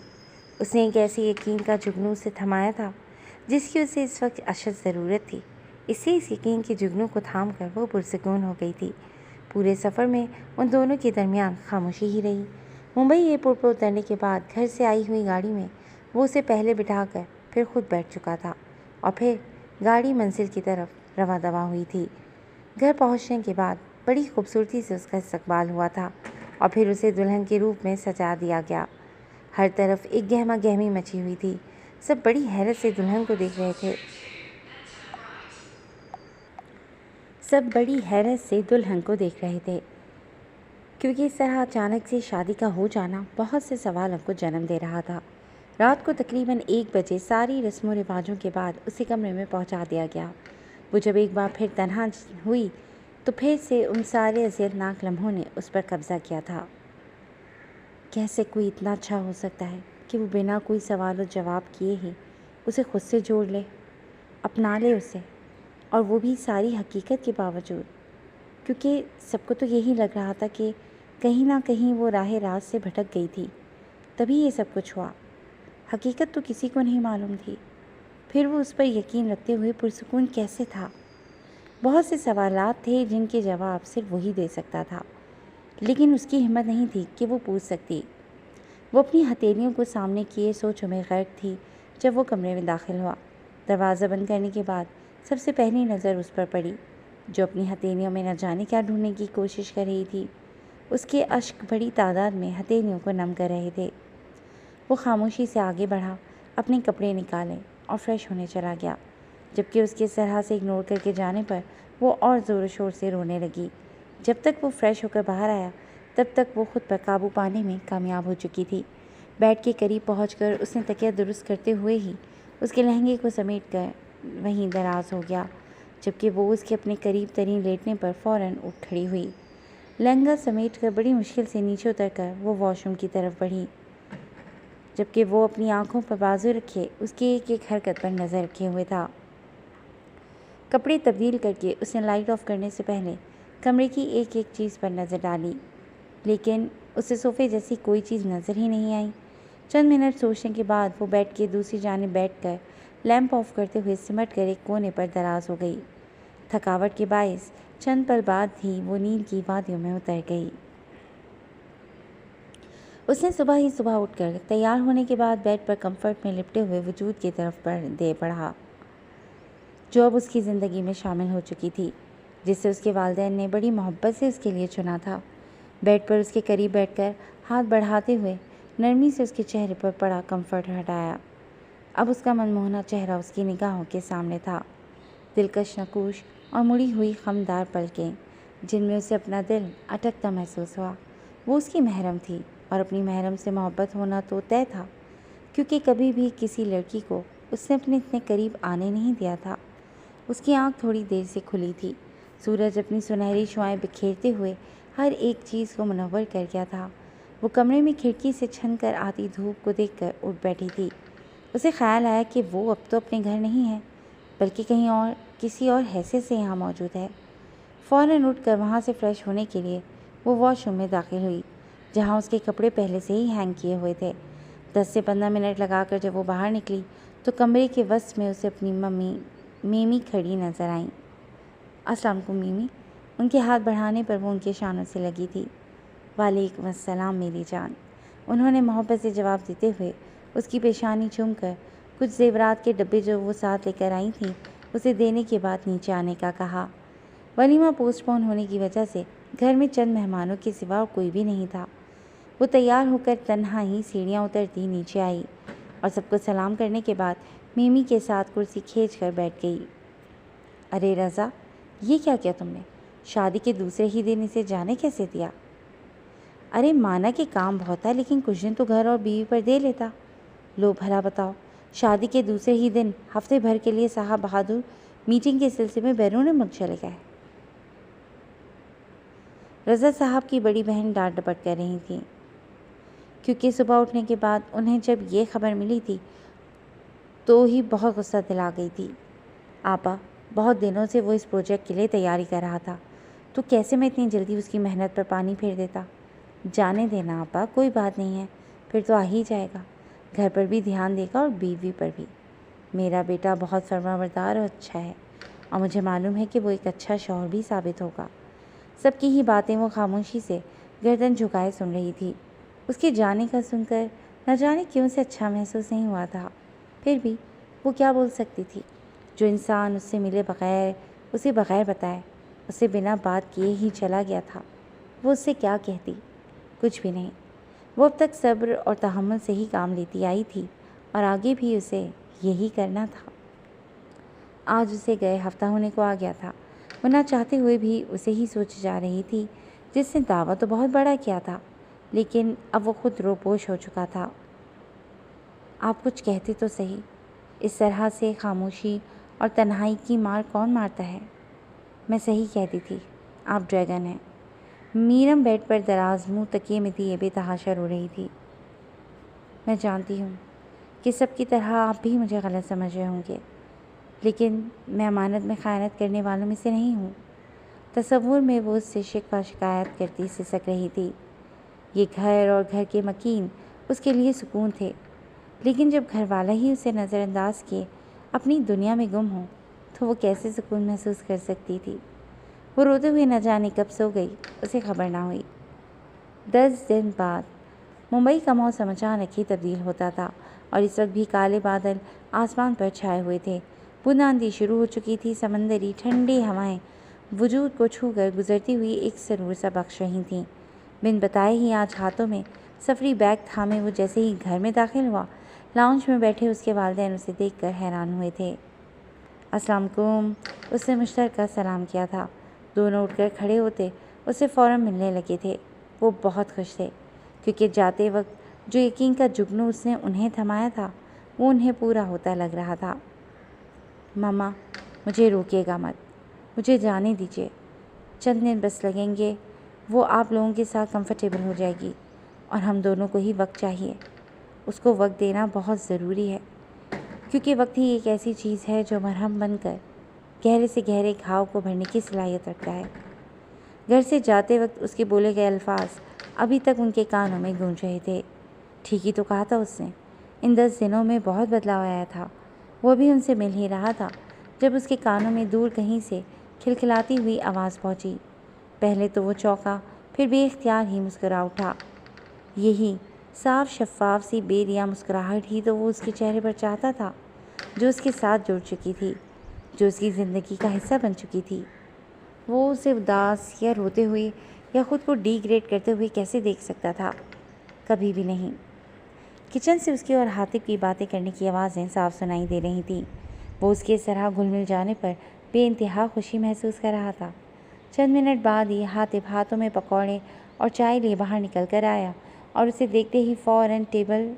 اس نے ایک ایسے یقین کا جگنو اسے تھمایا تھا جس کی اسے اس وقت اشد ضرورت تھی۔ اس یقین کے جگنو کو تھام کر وہ پرسکون ہو گئی تھی۔ پورے سفر میں ان دونوں کے درمیان خاموشی ہی رہی۔ ممبئی ایئرپورٹ پر اترنے کے بعد گھر سے آئی ہوئی گاڑی میں وہ اسے پہلے بٹھا کر پھر خود بیٹھ چکا تھا، اور پھر گاڑی منزل کی طرف رواں دواں ہوئی تھی۔ گھر پہنچنے کے بعد بڑی خوبصورتی سے اس کا استقبال ہوا تھا، اور پھر اسے دلہن کے روپ میں سجا دیا گیا۔ ہر طرف ایک گہما گہمی مچی ہوئی تھی۔ سب بڑی حیرت سے دلہن کو دیکھ رہے تھے۔ کیونکہ اس طرح اچانک سے شادی کا ہو جانا بہت سے سوالوں کو جنم دے رہا تھا۔ رات کو تقریباً 1 بجے ساری رسم و رواجوں کے بعد اسے کمرے میں پہنچا دیا گیا۔ وہ جب ایک بار پھر تنہا ہوئی تو پھر سے ان سارے اذیت ناک لمحوں نے اس پر قبضہ کیا تھا۔ کیسے کوئی اتنا اچھا ہو سکتا ہے کہ وہ بنا کوئی سوال و جواب کیے ہی اسے خود سے جوڑ لے، اپنا لے اسے، اور وہ بھی ساری حقیقت کے باوجود، کیونکہ سب کو تو یہی لگ رہا تھا کہ کہیں نہ کہیں وہ راہ راست سے بھٹک گئی تھی، تبھی یہ سب کچھ ہوا۔ حقیقت تو کسی کو نہیں معلوم تھی، پھر وہ اس پر یقین رکھتے ہوئے پرسکون کیسے تھا؟ بہت سے سوالات تھے جن کے جواب صرف وہی دے سکتا تھا، لیکن اس کی ہمت نہیں تھی کہ وہ پوچھ سکتی۔ وہ اپنی ہتھیلیوں کو سامنے کیے سوچوں میں غرق تھی جب وہ کمرے میں داخل ہوا۔ دروازہ بند کرنے کے بعد سب سے پہلی نظر اس پر پڑی، جو اپنی ہتھیلیوں میں نہ جانے کیا ڈھونڈنے کی کوشش کر رہی تھی۔ اس کے اشک بڑی تعداد میں ہتھیلیوں کو نم کر رہے تھے۔ وہ خاموشی سے آگے بڑھا، اپنے کپڑے نکالے اور فریش ہونے چلا گیا، جبکہ اس کے اس طرح سے اگنور کر کے جانے پر وہ اور زور و شور سے رونے لگی۔ جب تک وہ فریش ہو کر باہر آیا تب تک وہ خود پر قابو پانے میں کامیاب ہو چکی تھی۔ بیڈ کے قریب پہنچ کر اس نے تکیہ درست کرتے ہوئے ہی اس کے لہنگے کو سمیٹ کر وہیں دراز ہو گیا، جبکہ وہ اس کے اپنے قریب ترین لیٹنے پر فوراً اٹھ کھڑی ہوئی۔ لہنگا سمیٹ کر بڑی مشکل سے نیچے اتر کر وہ واش روم کی طرف بڑھی، جبکہ وہ اپنی آنکھوں پر بازو رکھے اس کی ایک ایک حرکت پر نظر رکھے ہوئے تھا۔ کپڑے تبدیل کر کے اس نے لائٹ آف کرنے سے پہلے کمرے کی ایک ایک چیز پر نظر ڈالی، لیکن اسے صوفے جیسی کوئی چیز نظر ہی نہیں آئی۔ چند منٹ سوچنے کے بعد وہ بیڈ کی دوسری جانب بیٹھ کر لیمپ آف کرتے ہوئے سمٹ کر ایک کونے پر دراز ہو گئی۔ تھکاوٹ کے باعث چند پل بعد ہی وہ نیند کی وادیوں میں اتر گئی۔ اس نے صبح ہی صبح اٹھ کر تیار ہونے کے بعد بیڈ پر کمفرٹ میں لپٹے ہوئے وجود کی طرف دے بڑھا، جو اب اس کی زندگی میں شامل ہو چکی تھی، جسے اس کے والدین نے بڑی محبت سے اس کے لیے چنا تھا۔ بیڈ پر اس کے قریب بیٹھ کر ہاتھ بڑھاتے ہوئے نرمی سے اس کے چہرے پر پڑا کمفرٹ ہٹایا۔ اب اس کا منموہنا چہرہ اس کی نگاہوں کے سامنے تھا، دلکش نقوش اور مڑی ہوئی خمدار پلکیں جن میں اسے اپنا دل اٹکتا محسوس ہوا۔ وہ اس کی محرم تھی اور اپنی محرم سے محبت ہونا تو طے تھا، کیونکہ کبھی بھی کسی لڑکی کو اس نے اپنے اتنے قریب آنے نہیں دیا تھا۔ اس کی آنکھ تھوڑی دیر سے کھلی تھی۔ سورج اپنی سنہری شعاعیں بکھیرتے ہوئے ہر ایک چیز کو منور کر گیا تھا۔ وہ کمرے میں کھڑکی سے چھن کر آتی دھوپ کو دیکھ کر اٹھ بیٹھی تھی۔ اسے خیال آیا کہ وہ اب تو اپنے گھر نہیں ہے، بلکہ کہیں اور کسی اور حیثیت سے یہاں موجود ہے۔ فوراً اٹھ کر وہاں سے فریش ہونے کے لیے وہ واش روم میں داخل ہوئی، جہاں اس کے کپڑے پہلے سے ہی ہینگ کیے ہوئے تھے۔ 10 سے 15 منٹ لگا کر جب وہ باہر نکلی تو کمرے کے وسط میں اسے اپنی ممی میمی کھڑی نظر آئیں۔ السلام علیکم میمی۔ ان کے ہاتھ بڑھانے پر وہ ان کے شانوں سے لگی تھی۔ وعلیکم السلام میری جان، انہوں نے محبت سے جواب دیتے ہوئے اس کی پیشانی چوم کر کچھ زیورات کے ڈبے جو وہ ساتھ لے کر آئی تھیں اسے دینے کے بعد نیچے آنے کا کہا۔ ولیمہ پوسٹ پون ہونے کی وجہ سے گھر میں چند مہمانوں کے سوا کوئی بھی نہیں تھا۔ وہ تیار ہو کر تنہا ہی سیڑھیاں اترتی نیچے آئی اور سب کو سلام کرنے کے بعد میمی کے ساتھ کرسی کھینچ کر بیٹھ گئی۔ ارے رضا، یہ کیا کیا تم نے؟ شادی کے دوسرے ہی دن اسے جانے کیسے دیا؟ ارے مانا کہ کام بہت تھا، لیکن کچھ دن تو گھر اور بیوی پر دے لیتا۔ لو بھلا بتاؤ، شادی کے دوسرے ہی دن ہفتے بھر کے لیے صاحب بہادر میٹنگ کے سلسلے میں بیرون ملک چلے گئے۔ رضا صاحب کی بڑی بہن ڈانٹ ڈپٹ کر رہی تھیں، کیونکہ صبح اٹھنے کے بعد انہیں جب یہ خبر ملی تھی تو ہی بہت غصہ دلا گئی تھی۔ آپا، بہت دنوں سے وہ اس پروجیکٹ کے لیے تیاری کر رہا تھا، تو کیسے میں اتنی جلدی اس کی محنت پر پانی پھیر دیتا؟ جانے دینا آپا، کوئی بات نہیں ہے، پھر تو آ ہی جائے گا، گھر پر بھی دھیان دے گا اور بیوی پر بھی۔ میرا بیٹا بہت فرمانبردار اور اچھا ہے، اور مجھے معلوم ہے کہ وہ ایک اچھا شوہر بھی ثابت ہوگا۔ سب کی ہی باتیں وہ خاموشی سے گردن جھکائے سن رہی تھی۔ اس کے جانے کا سن کر نہ جانے کیوں سے اچھا محسوس نہیں ہوا تھا، پھر بھی وہ کیا بول سکتی تھی؟ جو انسان اس سے ملے بغیر اسے بغیر بتائے اسے بنا بات کیے ہی چلا گیا تھا، وہ اس سے کیا کہتی؟ کچھ بھی نہیں۔ وہ اب تک صبر اور تحمل سے ہی کام لیتی آئی تھی اور آگے بھی اسے یہی کرنا تھا۔ آج اسے گئے ہفتہ ہونے کو آ گیا تھا۔ وہ نہ چاہتے ہوئے بھی اسے ہی سوچ جا رہی تھی، جس نے دعویٰ تو بہت بڑا کیا تھا، لیکن اب وہ خود روپوش ہو چکا تھا۔ آپ کچھ کہتے تو صحیح، اس طرح سے خاموشی اور تنہائی کی مار کون مارتا ہے؟ میں صحیح کہتی تھی، آپ ڈریگن ہیں۔ میرم بیڈ پر دراز منہ تکیے میں دیے بے تحاشا رو رہی تھی۔ میں جانتی ہوں کہ سب کی طرح آپ بھی مجھے غلط سمجھ رہے ہوں گے، لیکن میں امانت میں خیانت کرنے والوں میں سے نہیں ہوں۔ تصور میں وہ اس سے شکوہ شکایت کرتی سسک رہی تھی۔ یہ گھر اور گھر کے مکین اس کے لیے سکون تھے، لیکن جب گھر والا ہی اسے نظر انداز کیے اپنی دنیا میں گم ہو تو وہ کیسے سکون محسوس کر سکتی تھی؟ وہ روتے ہوئے نہ جانے کب سو گئی، اسے خبر نہ ہوئی۔ 10 دن بعد ممبئی کا موسم اچانک ہی تبدیل ہوتا تھا اور اس وقت بھی کالے بادل آسمان پر چھائے ہوئے تھے۔ بونداندی شروع ہو چکی تھی۔ سمندری ٹھنڈی ہوائیں وجود کو چھو کر گزرتی ہوئی ایک سرور سا بخش رہی تھیں۔ بن بتائے ہی آج ہاتھوں میں سفری بیگ تھامے وہ جیسے ہی گھر میں داخل ہوا، لاؤنج میں بیٹھے اس کے والدین اسے دیکھ کر حیران ہوئے تھے۔ السلام علیکم، اس نے مشترکہ سلام کیا تھا۔ دونوں اٹھ کر کھڑے ہوتے اسے فوراً ملنے لگے تھے۔ وہ بہت خوش تھے، کیونکہ جاتے وقت جو یقین کا جگنو اس نے انہیں تھمایا تھا وہ انہیں پورا ہوتا لگ رہا تھا۔ ماما، مجھے روکیے گا مت، مجھے جانے دیجیے، چند دن بس لگیں گے، وہ آپ لوگوں کے ساتھ کمفرٹیبل ہو جائے گی، اور ہم دونوں کو ہی وقت چاہیے۔ اس کو وقت دینا بہت ضروری ہے، کیونکہ وقت ہی ایک ایسی چیز ہے جو مرہم بن کر گہرے سے گہرے گھاؤ کو بھرنے کی صلاحیت رکھتا ہے۔ گھر سے جاتے وقت اس کے بولے گئے الفاظ ابھی تک ان کے کانوں میں گونج رہے تھے۔ ٹھیک ہی تو کہا تھا اس نے، ان 10 دنوں میں بہت بدلاؤ آیا تھا۔ وہ بھی ان سے مل ہی رہا تھا جب اس کے کانوں میں دور کہیں سے کھلکھلاتی ہوئی آواز پہنچی۔ پہلے تو وہ چونکا، پھر بے اختیار ہی مسکرا اٹھا۔ یہی صاف شفاف سی بے ریا مسکراہٹ ہی تو وہ اس کے چہرے پر چاہتا تھا، جو اس کے ساتھ جڑ چکی تھی، جو اس کی زندگی کا حصہ بن چکی تھی۔ وہ اسے اداس یا روتے ہوئے یا خود کو ڈی گریڈ کرتے ہوئے کیسے دیکھ سکتا تھا؟ کبھی بھی نہیں۔ کچن سے اس کی اور حاطب کی باتیں کرنے کی آوازیں صاف سنائی دے رہی تھیں۔ وہ اس کے اس طرح گھل مل جانے پر بے انتہا خوشی محسوس کر رہا تھا۔ چند منٹ بعد ہی حاطب ہاتھوں میں پکوڑے اور چائے لیے باہر نکل کر آیا اور اسے دیکھتے ہی فوراً ٹیبل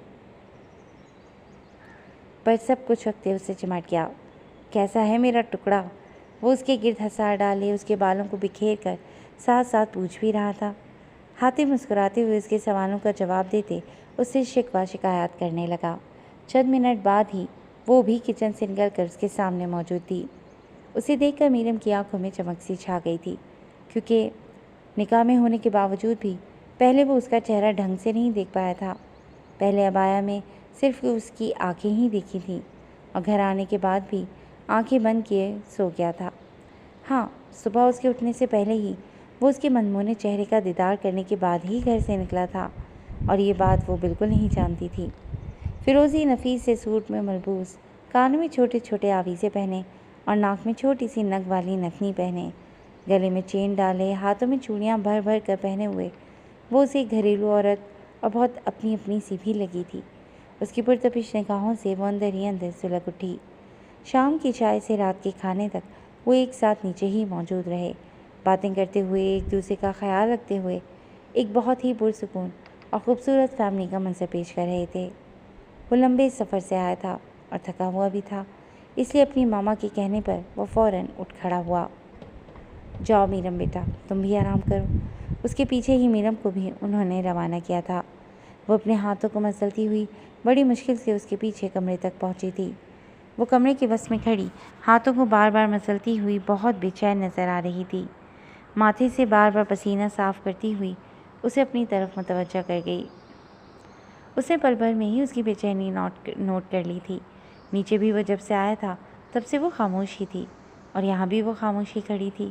پر سب کچھ رکھتے اسے چمٹ گیا۔ کیسا ہے میرا ٹکڑا؟ وہ اس کے گرد ہنسا ڈالے اس کے بالوں کو بکھیر کر ساتھ ساتھ پوچھ بھی رہا تھا۔ حاطب مسکراتے ہوئے اس کے سوالوں کا جواب دیتے اس سے شکوہ شکایات کرنے لگا۔ چند منٹ بعد ہی وہ بھی کچن سے نکل کر اس کے سامنے موجود تھی۔ اسے دیکھ کر میرم کی آنکھوں میں چمک سی چھا گئی تھی، کیونکہ نکاح میں ہونے کے باوجود بھی پہلے وہ اس کا چہرہ ڈھنگ سے نہیں دیکھ پایا تھا۔ پہلے عبایا میں صرف اس کی آنکھیں ہی دیکھی تھیں اور گھر آنے کے بعد بھی آنکھیں بند کیے سو گیا تھا۔ ہاں، صبح اس کے اٹھنے سے پہلے ہی وہ اس کے منمونے چہرے کا دیدار کرنے کے بعد ہی گھر سے نکلا تھا، اور یہ بات وہ بالکل نہیں جانتی تھی۔ فیروزی نفیس سے سوٹ میں ملبوس، کانوں میں چھوٹے چھوٹے آویزے پہنے اور ناک میں چھوٹی سی نگ والی نتنی پہنے، گلے میں چین ڈالے، ہاتھوں میں چوڑیاں بھر بھر کر پہنے ہوئے وہ اسے گھریلو عورت اور بہت اپنی اپنی سی بھی لگی تھی۔ اس کی پرتپش نگاہوں سے وہ اندر ہی اندر سلگ اٹھی۔ شام کی چائے سے رات کے کھانے تک وہ ایک ساتھ نیچے ہی موجود رہے، باتیں کرتے ہوئے، ایک دوسرے کا خیال رکھتے ہوئے، ایک بہت ہی پرسکون اور خوبصورت فیملی کا منظر پیش کر رہے تھے۔ وہ لمبے سفر سے آیا تھا اور تھکا ہوا بھی تھا، اس لیے اپنی ماما کے کہنے پر وہ فوراً اٹھ کھڑا ہوا۔ جاؤ میرم بیٹا، تم بھی آرام کرو۔ اس کے پیچھے ہی میرم کو بھی انہوں نے روانہ کیا تھا۔ وہ اپنے ہاتھوں کو مسلتی ہوئی بڑی مشکل سے اس کے پیچھے کمرے تک پہنچی تھی۔ وہ کمرے کے وسط میں کھڑی ہاتھوں کو بار بار مسلتی ہوئی بہت بے چین نظر آ رہی تھی۔ ماتھے سے بار بار پسینہ صاف کرتی ہوئی اسے اپنی طرف متوجہ کر گئی۔ اس نے پل بھر میں ہی اس کی بے چینی نوٹ کر لی تھی۔ نیچے بھی وہ جب سے آیا تھا تب سے وہ خاموش ہی تھی، اور یہاں بھی وہ خاموش ہی کھڑی تھی۔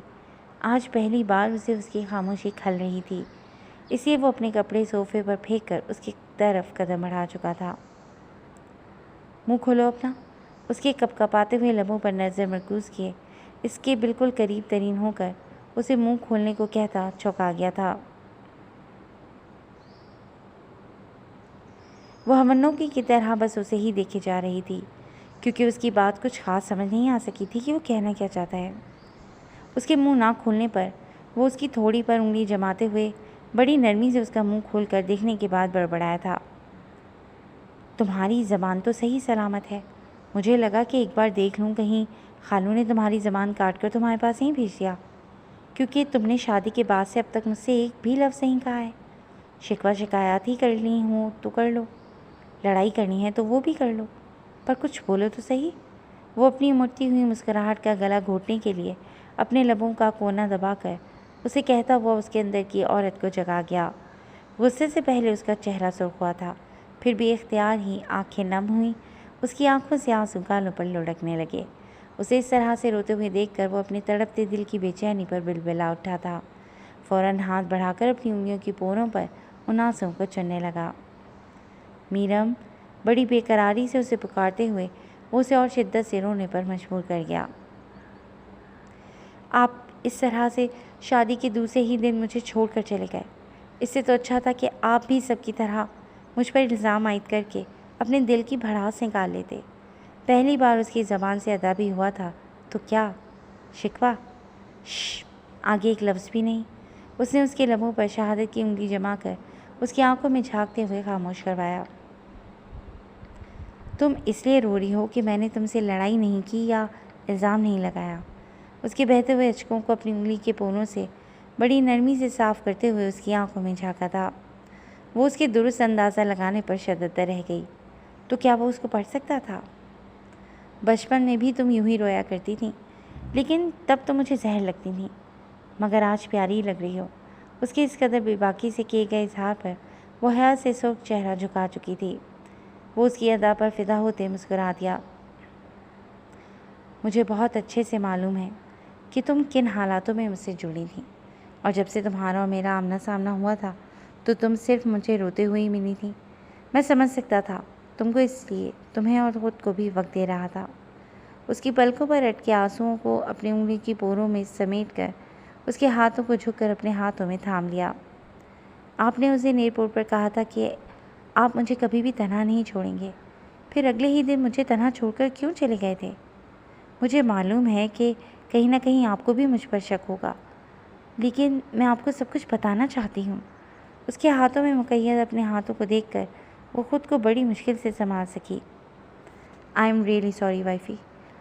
آج پہلی بار اسے اس کی خاموشی کھل رہی تھی، اس لیے وہ اپنے کپڑے صوفے پر پھینک کر اس کی طرف قدم بڑھا چکا تھا۔ منہ کھولو اپنا۔ اس کے کپ کپاتے ہوئے لبوں پر نظر مرکوز کیے اس کے بالکل قریب ترین ہو کر اسے منہ کھولنے کو کہتا چونکا گیا تھا۔ وہ ہمنوں کی طرح بس اسے ہی دیکھے جا رہی تھی، کیونکہ اس کی بات کچھ خاص سمجھ نہیں آ سکی تھی کہ وہ کہنا کیا چاہتا ہے۔ اس کے منہ نہ کھولنے پر وہ اس کی تھوڑی پر انگلی جماتے ہوئے بڑی نرمی سے اس کا منہ کھول کر دیکھنے کے بعد بڑبڑایا تھا۔ تمہاری زبان تو صحیح سلامت ہے، مجھے لگا کہ ایک بار دیکھ لوں کہیں خالو نے تمہاری زبان کاٹ کر تمہارے پاس نہیں بھیج دیا، کیونکہ تم نے شادی کے بعد سے اب تک مجھ سے ایک بھی لفظ نہیں کہا ہے۔ شکوہ شکایات ہی کر لی ہوں تو کر لو، لڑائی کرنی ہے تو وہ بھی کر لو، پر کچھ بولو تو صحیح۔ وہ اپنی امڑتی ہوئی مسکراہٹ کا گلا گھونٹنے کے لیے اپنے لبوں کا کونا دبا کر اسے کہتا ہوا اس کے اندر کی عورت کو جگا گیا۔ غصے سے پہلے اس کا چہرہ سرخ ہوا تھا، پھر بھی اختیار ہی آنکھیں نم ہوئیں، اس کی آنکھوں سے آنسو گالوں پر لڑکنے لگے۔ اسے اس طرح سے روتے ہوئے دیکھ کر وہ اپنے تڑپتے دل کی بے چینی پر بلبلا اٹھا تھا۔ فوراً ہاتھ بڑھا کر اپنی انگلیوں کی پوروں پر ان آنسوؤں کو چننے لگا۔ میرم، بڑی بے قراری سے اسے پکارتے ہوئے وہ اسے اور شدت سے رونے پر مجبور کر گیا۔ آپ اس طرح سے شادی کے دوسرے ہی دن مجھے چھوڑ کر چلے گئے۔ اس سے تو اچھا تھا کہ آپ بھی سب کی طرح مجھ پر الزام عائد کر کے اپنے دل کی بھڑاس نکال لیتے۔ پہلی بار اس کی زبان سے ادا بھی ہوا تھا تو کیا شکوہ؟ آگے ایک لفظ بھی نہیں۔ اس نے اس کے لبوں پر شہادت کی انگلی جما کر اس کی آنکھوں میں جھانکتے ہوئے خاموش کروایا۔ تم اس لیے رو رہی ہو کہ میں نے تم سے لڑائی نہیں کی یا الزام نہیں لگایا۔ اس کے بہتے ہوئے اشکوں کو اپنی انگلی کے پوروں سے بڑی نرمی سے صاف کرتے ہوئے اس کی آنکھوں میں جھانکا تھا۔ وہ اس کے درست اندازہ لگانے پر شرمندہ رہ گئی۔ تو کیا وہ اس کو پڑھ سکتا تھا؟ بچپن میں بھی تم یوں ہی رویا کرتی تھیں، لیکن تب تو مجھے زہر لگتی تھیں، مگر آج پیاری لگ رہی ہو۔ اس کے اس قدر بے باکی سے کیے گئے اظہار پر وہ حیا سے سرخ چہرہ جھکا چکی تھی۔ وہ اس کی ادا پر فدا ہوتے مسکرا دیا۔ مجھے بہت اچھے سے معلوم ہے کہ تم کن حالاتوں میں مجھ سے جڑی تھیں، اور جب سے تمہارا اور میرا آمنا سامنا ہوا تھا تو تم صرف مجھے روتے ہوئے ہی ملی تھی۔ میں سمجھ سکتا تھا تم کو اس لیے تمہیں اور خود کو بھی وقت دے رہا تھا۔ اس کی پلکوں پر اٹکے آنسوؤں کو اپنی انگلی کی پوروں میں سمیٹ کر اس کے ہاتھوں کو جھک کر اپنے ہاتھوں میں تھام لیا۔ آپ نے اسے ایئرپورٹ پر کہا تھا کہ آپ مجھے کبھی بھی تنہا نہیں چھوڑیں گے، پھر اگلے ہی دن مجھے تنہا چھوڑ کر کیوں چلے گئے تھے؟ مجھے معلوم ہے کہ کہیں نہ کہیں آپ کو بھی مجھ پر شک ہوگا، لیکن میں آپ کو سب کچھ بتانا چاہتی ہوں۔ اس کے ہاتھوں میں مقید اپنے ہاتھوں کو دیکھ کر وہ خود کو بڑی مشکل سے سنبھال سکی۔ آئی ایم ریئلی سوری وائفی،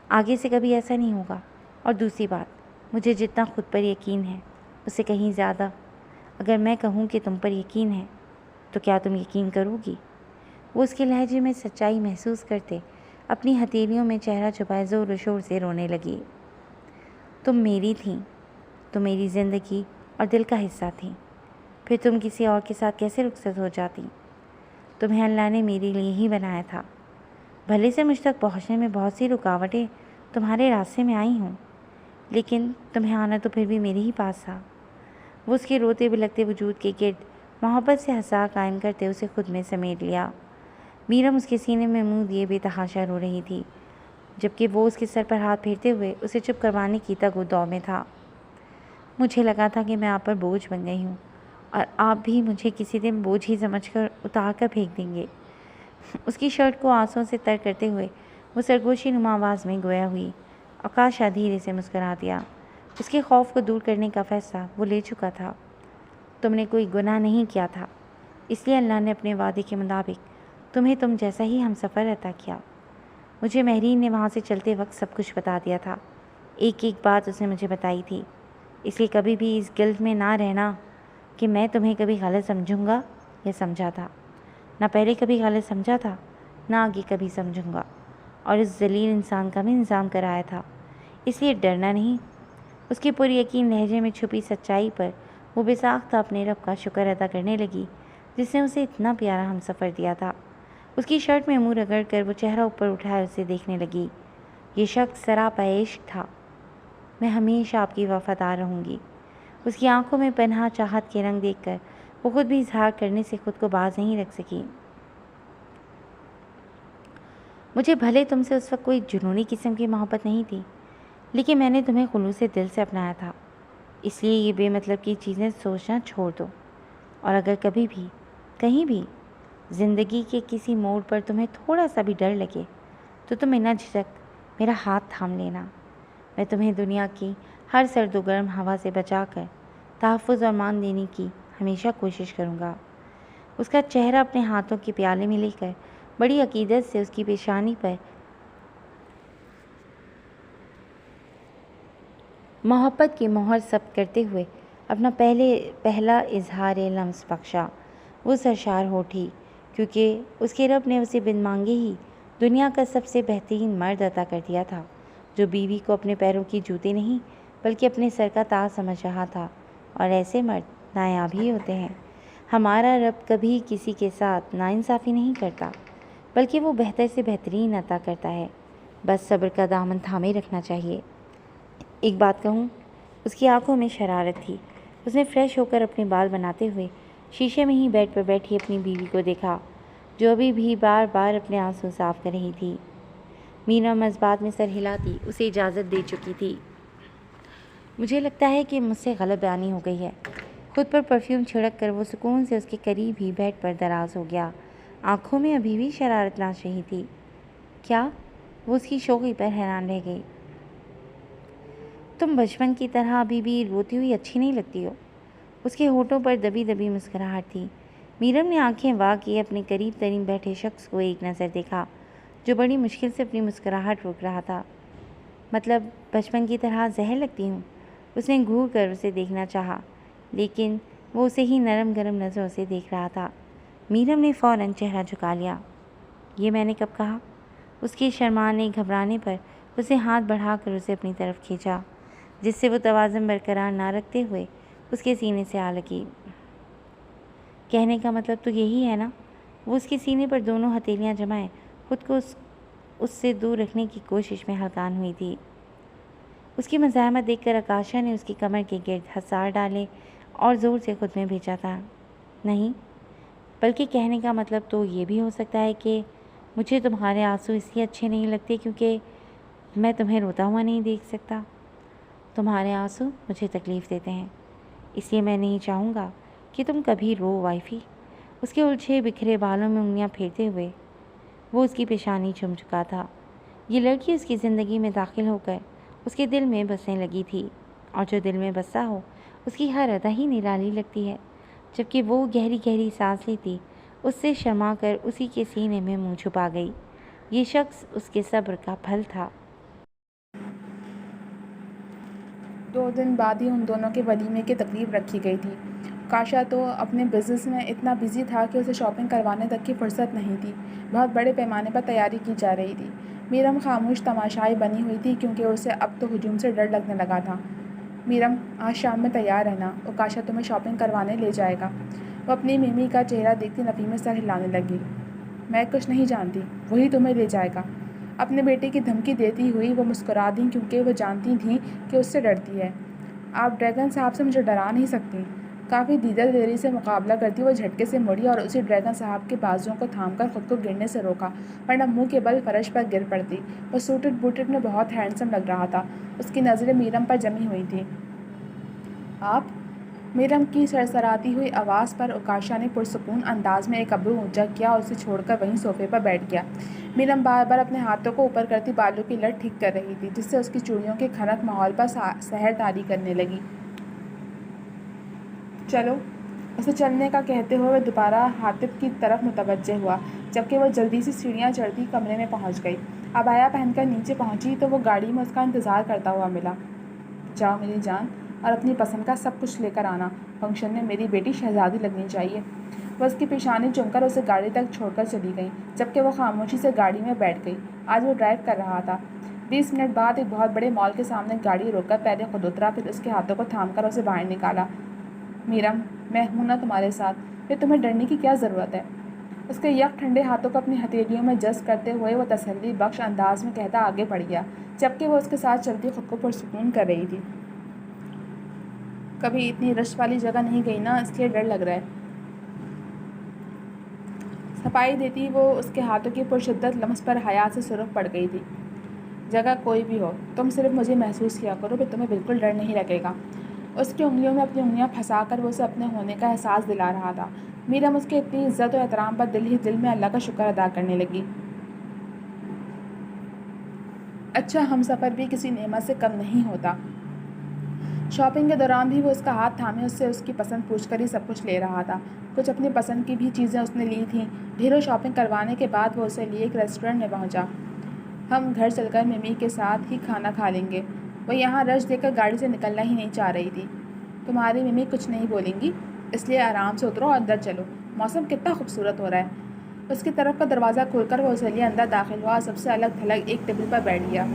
آگے سے کبھی ایسا نہیں ہوگا۔ اور دوسری بات، مجھے جتنا خود پر یقین ہے اس سے کہیں زیادہ اگر میں کہوں کہ تم پر یقین ہے تو کیا تم یقین کرو گی؟ وہ اس کے لہجے میں سچائی محسوس کرتے اپنی ہتھیلیوں میں چہرہ چھپائے زور و شور سے رونے لگی۔ تم میری تھیں، تم میری زندگی اور دل کا حصہ تھیں، پھر تم کسی اور کے ساتھ کیسے رخصت ہو جاتی؟ تمہیں اللہ نے میرے لیے ہی بنایا تھا، بھلے سے مجھ تک پہنچنے میں بہت سی رکاوٹیں تمہارے راستے میں آئی ہوں، لیکن تمہیں آنا تو پھر بھی میرے ہی پاس تھا۔ وہ اس کے روتے بلکتے وجود کے گرد محبت سے ہنسا قائم کرتے اسے خود میں سمیٹ لیا۔ میرم اس کے سینے میں منہ دیے بے تحاشا رو رہی تھی، جبکہ وہ اس کے سر پر ہاتھ پھیرتے ہوئے اسے چپ کروانے کی تگ و دو میں تھا۔ مجھے لگا تھا کہ میں آپ پر بوجھ بن گئی ہوں اور آپ بھی مجھے کسی دن بوجھ ہی سمجھ کر اتار کر پھینک دیں گے۔ اس کی شرٹ کو آنسوں سے تر کرتے ہوئے وہ سرگوشی نما آواز میں گویا ہوئی۔ آکاشا دھیرے سے مسکرا دیا۔ اس کے خوف کو دور کرنے کا فیصلہ وہ لے چکا تھا۔ تم نے کوئی گناہ نہیں کیا تھا، اس لیے اللہ نے اپنے وعدے کے مطابق تمہیں تم جیسا ہی ہم سفر عطا کیا۔ مجھے مہرین نے وہاں سے چلتے وقت سب کچھ بتا دیا تھا، ایک ایک بات اس نے مجھے بتائی تھی، اس لیے کبھی بھی اس گلٹ میں نہ رہنا کہ میں تمہیں کبھی غلط سمجھوں گا یا سمجھا تھا۔ نہ پہلے کبھی غلط سمجھا تھا، نہ آگے کبھی سمجھوں گا، اور اس ذلیل انسان کا بھی انتظام کرایا تھا، اس لیے ڈرنا نہیں۔ اس کے پر یقین لہجے میں چھپی سچائی پر وہ بے ساختہ اپنے رب کا شکر ادا کرنے لگی جس نے اسے اتنا پیارا ہم سفر دیا تھا۔ اس کی شرٹ میں منہ رگڑ کر وہ چہرہ اوپر اٹھائے اسے دیکھنے لگی۔ یہ شخص سراپا عشق تھا۔ میں ہمیشہ آپ کی وفادار رہوں گی۔ اس کی آنکھوں میں پنہاں چاہت کے رنگ دیکھ کر وہ خود بھی اظہار کرنے سے خود کو باز نہیں رکھ سکی۔ مجھے بھلے تم سے اس وقت کوئی جنونی قسم کی محبت نہیں تھی، لیکن میں نے تمہیں خلوص دل سے اپنایا تھا، اس لیے یہ بے مطلب کی چیزیں سوچنا چھوڑ دو، اور اگر کبھی بھی کہیں بھی زندگی کے کسی موڑ پر تمہیں تھوڑا سا بھی ڈر لگے تو تم بنا جھجک میرا ہاتھ تھام لینا۔ میں تمہیں دنیا کی ہر سرد و گرم ہوا سے بچا کر تحفظ اور مان دینے کی ہمیشہ کوشش کروں گا۔ اس کا چہرہ اپنے ہاتھوں کے پیالے میں لے کر بڑی عقیدت سے اس کی پیشانی پر محبت کی مہر ثبت کرتے ہوئے اپنا پہلا اظہار لمس بخشا۔ وہ سرشار ہو اٹھی کیونکہ اس کے رب نے اسے بن مانگے ہی دنیا کا سب سے بہترین مرد عطا کر دیا تھا، جو بیوی کو اپنے پیروں کی جوتے نہیں بلکہ اپنے سر کا تاج سمجھ رہا تھا، اور ایسے مرد نایاب ہی ہوتے ہیں۔ ہمارا رب کبھی کسی کے ساتھ ناانصافی نہیں کرتا، بلکہ وہ بہتر سے بہترین عطا کرتا ہے، بس صبر کا دامن تھامے رکھنا چاہیے۔ ایک بات کہوں، اس کی آنکھوں میں شرارت تھی۔ اس نے فریش ہو کر اپنے بال بناتے ہوئے شیشے میں ہی بیڈ پر بیٹھی اپنی بیوی کو دیکھا، جو ابھی بھی بار بار اپنے آنسو صاف کر رہی تھی۔ میرم اس بات میں سر ہلاتی اسے اجازت دے چکی تھی۔ مجھے لگتا ہے کہ مجھ سے غلط بیانی ہو گئی ہے۔ خود پر پرفیوم چھڑک کر وہ سکون سے اس کے قریب ہی بیڈ پر دراز ہو گیا۔ آنکھوں میں ابھی بھی شرارت ناچ رہی تھی۔ کیا؟ وہ اس کی شوخی پر حیران رہ گئی۔ تم بچپن کی طرح ابھی بھی روتی ہوئی اچھی نہیں لگتی ہو۔ اس کے ہونٹوں پر دبی دبی مسکراہٹ تھی۔ میرم نے آنکھیں وا کیے اپنے قریب ترین بیٹھے شخص کو ایک نظر دیکھا، جو بڑی مشکل سے اپنی مسکراہٹ روک رہا تھا۔ مطلب بچپن کی طرح زہر لگتی ہوں؟ اس نے گھور کر اسے دیکھنا چاہا، لیکن وہ اسے ہی نرم گرم نظروں سے دیکھ رہا تھا۔ میرم نے فوراً چہرہ جھکا لیا۔ یہ میں نے کب کہا؟ اس کے شرمانے گھبرانے پر اسے ہاتھ بڑھا کر اسے اپنی طرف کھینچا، جس سے وہ توازن برقرار نہ رکھتے ہوئے اس کے سینے سے آ لگی۔ کہنے کا مطلب تو یہی ہے نا؟ وہ اس کے سینے پر دونوں ہتھیلیاں جمائے خود کو اس سے دور رکھنے کی کوشش میں ہلکان ہوئی تھی۔ اس کی مزاحمت دیکھ کر آکاشا نے اس کی کمر کے گرد حصار ڈالے اور زور سے خود میں بھیجا تھا۔ نہیں، بلکہ کہنے کا مطلب تو یہ بھی ہو سکتا ہے کہ مجھے تمہارے آنسو اس لیے اچھے نہیں لگتے کیونکہ میں تمہیں روتا ہوا نہیں دیکھ سکتا۔ تمہارے آنسو مجھے تکلیف دیتے ہیں، اس لیے میں نہیں چاہوں گا کہ تم کبھی رو وائفی۔ اس کے الجھے بکھرے بالوں میں انگلیاں پھیرتے ہوئے وہ اس کی پیشانی چوم چکا تھا۔ یہ لڑکی اس کی زندگی میں داخل ہو کر اس کے دل میں بسنے لگی تھی، اور جو دل میں بسا ہو اس کی ہر ادا ہی نرالی لگتی ہے۔ جبکہ وہ گہری گہری سانس لیتی، اس سے شرما کر اسی کے سینے میں منہ چھپا گئی۔ یہ شخص اس کے صبر کا پھل تھا۔ 2 دن بعد ہی ان دونوں کے ولیمے کی تقریب رکھی گئی تھی۔ کاشا تو اپنے بزنس میں اتنا بزی تھا کہ اسے شاپنگ کروانے تک کی فرصت نہیں تھی۔ بہت بڑے پیمانے پر تیاری کی جا رہی تھی۔ میرم خاموش تماشائی بنی ہوئی تھی کیونکہ اسے اب تو ہجوم سے ڈر لگنے لگا تھا۔ میرم، آج شام میں تیار رہنا، کاشا تمہیں شاپنگ کروانے لے جائے گا۔ وہ اپنی میمی کا چہرہ دیکھتی نفی میں سر ہلانے لگی۔ میں کچھ نہیں جانتی، وہی تمہیں لے جائے گا۔ اپنے بیٹے کی دھمکی دیتی ہوئی وہ مسکرا دیں کیونکہ وہ جانتی تھیں کہ اس سے ڈرتی ہے۔ آپ ڈریگن صاحب سے مجھے ڈرا نہیں سکتی۔ کافی دیدہ دری سے مقابلہ کرتی وہ جھٹکے سے مڑی اور اسی ڈریگن صاحب کے بازوؤں کو تھام کر خود کو گرنے سے روکا، ورنہ منہ کے بل فرش پر گر پڑتی۔ وہ سوٹڈ بوٹڈ میں بہت ہینڈسم لگ رہا تھا۔ اس کی نظریں میرم پر جمی ہوئی تھیں۔ آپ؟ میرم کی سرسراتی ہوئی آواز پر اوکاشا نے پرسکون انداز میں ایک ابرو اونچا کیا اور اسے چھوڑ کر وہیں صوفے پر بیٹھ گیا۔ میرم بار بار اپنے ہاتھوں کو اوپر کرتی بالوں کی لٹ ٹھیک کر رہی تھی، جس سے اس کی چوڑیوں کی کھنک ماحول پر سحر طاری کرنے لگی۔ چلو، اسے چلنے کا کہتے ہوئے دوبارہ حاطب کی طرف متوجہ ہوا، جبکہ وہ جلدی سے سیڑھیاں چڑھتی کمرے میں پہنچ گئی۔ عبایا پہن کر نیچے پہنچی تو وہ گاڑی میں اس کا انتظار کرتا ہوا ملا۔ جاؤ میری جان، اور اپنی پسند کا سب کچھ لے کر آنا، فنکشن میں میری بیٹی شہزادی لگنی چاہیے۔ وہ اس کی پیشانی چوم کر اسے گاڑی تک چھوڑ کر چلی گئی، جبکہ وہ خاموشی سے گاڑی میں بیٹھ گئی۔ آج وہ ڈرائیو کر رہا تھا۔ 20 منٹ بعد ایک بہت بڑے مال کے سامنے گاڑی روک کر پہلے خود اترا، پھر اس کے ہاتھوں کو تھام کر اسے باہر نکالا۔ میرم، میں ہوں نا تمہارے ساتھ، پھر تمہیں ڈرنے کی کیا ضرورت ہے؟ اس کے یک ٹھنڈے ہاتھوں کو اپنی ہتھیلیوں میں جذب کرتے ہوئے وہ تسلی بخش انداز میں کہتا آگے بڑھ گیا، جبکہ وہ اس کے ساتھ چلتی خود کو پرسکون کر رہی تھی۔ کبھی اتنی رش والی جگہ نہیں گئی نا، اس لیے ڈر لگ رہا ہے۔ صفائی دیتی وہ اس کے ہاتھوں کی پرشدت لمس پر حیا سے سرخ پڑ گئی تھی۔ جگہ کوئی بھی ہو، تم صرف مجھے محسوس کیا کرو، پھر تمہیں بالکل ڈر نہیں لگے گا۔ اس کی انگلیوں میں اپنی انگلیاں پھنسا کر وہ اسے اپنے ہونے کا احساس دلا رہا تھا۔ میرم اس کے اتنی عزت و احترام پر دل ہی دل میں اللہ کا شکر ادا کرنے لگی۔ اچھا ہم سفر بھی کسی نعمت سے کم نہیں ہوتا۔ شاپنگ کے دوران بھی وہ اس کا ہاتھ تھامے اس سے اس کی پسند پوچھ کر ہی سب کچھ لے رہا تھا۔ کچھ اپنی پسند کی بھی چیزیں اس نے لی تھیں۔ ڈھیروں شاپنگ کروانے کے بعد وہ اسے لیے ایک ریسٹورینٹ میں پہنچا۔ ہم گھر چل کر ممی کے ساتھ ہی کھانا کھا لیں گے۔ وہ یہاں رش دے کر گاڑی سے نکلنا ہی نہیں چاہ رہی تھی۔ تمہاری ممی کچھ نہیں بولیں گی، اس لیے آرام سے اترو اور اندر چلو، موسم کتنا خوبصورت ہو رہا ہے۔ اس کی طرف کا دروازہ کھول کر وہ اسے لیے اندر داخل ہوا اور سب سے الگ تھلگ ایک ٹیبل پر بیٹھ گیا۔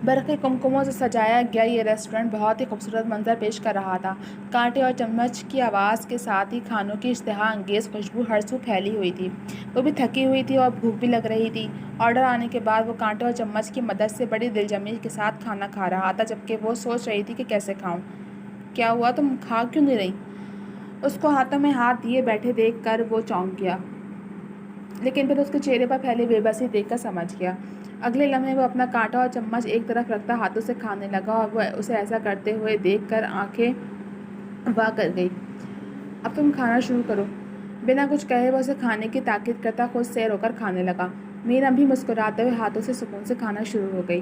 برقی کمکموں سے سجایا گیا یہ ریسٹورینٹ بہت ہی خوبصورت منظر پیش کر رہا تھا۔ کانٹے اور چمچ کی آواز کے ساتھ ہی کھانوں کی اشتہا انگیز خوشبو ہر سو پھیلی ہوئی تھی۔ وہ بھی تھکی ہوئی تھی اور بھوک بھی لگ رہی تھی۔ آرڈر آنے کے بعد وہ کانٹے اور چمچ کی مدد سے بڑی دلجمی کے ساتھ کھانا کھا رہا تھا، جبکہ وہ سوچ رہی تھی کہ کیسے کھاؤں۔ کیا ہوا، تم کھا کیوں نہیں رہی؟ اس کو ہاتھوں میں ہاتھ دیے بیٹھے دیکھ کر وہ چونک گیا، لیکن پھر اس کے چہرے پر پھیلی بے بسی دیکھ کر سمجھ گیا۔ اگلے لمحے وہ اپنا کانٹا اور چمچ ایک طرف رکھتا ہاتھوں سے کھانے لگا اور وہ اسے ایسا کرتے ہوئے دیکھ کر آنکھیں وا کر گئی۔ اب تم کھانا شروع کرو۔ بنا کچھ کہے وہ اسے کھانے کی تاکید کرتا خود سیر ہو کر کھانے لگا۔ میرم بھی مسکراتے ہوئے ہاتھوں سے سکون سے کھانا شروع ہو گئی۔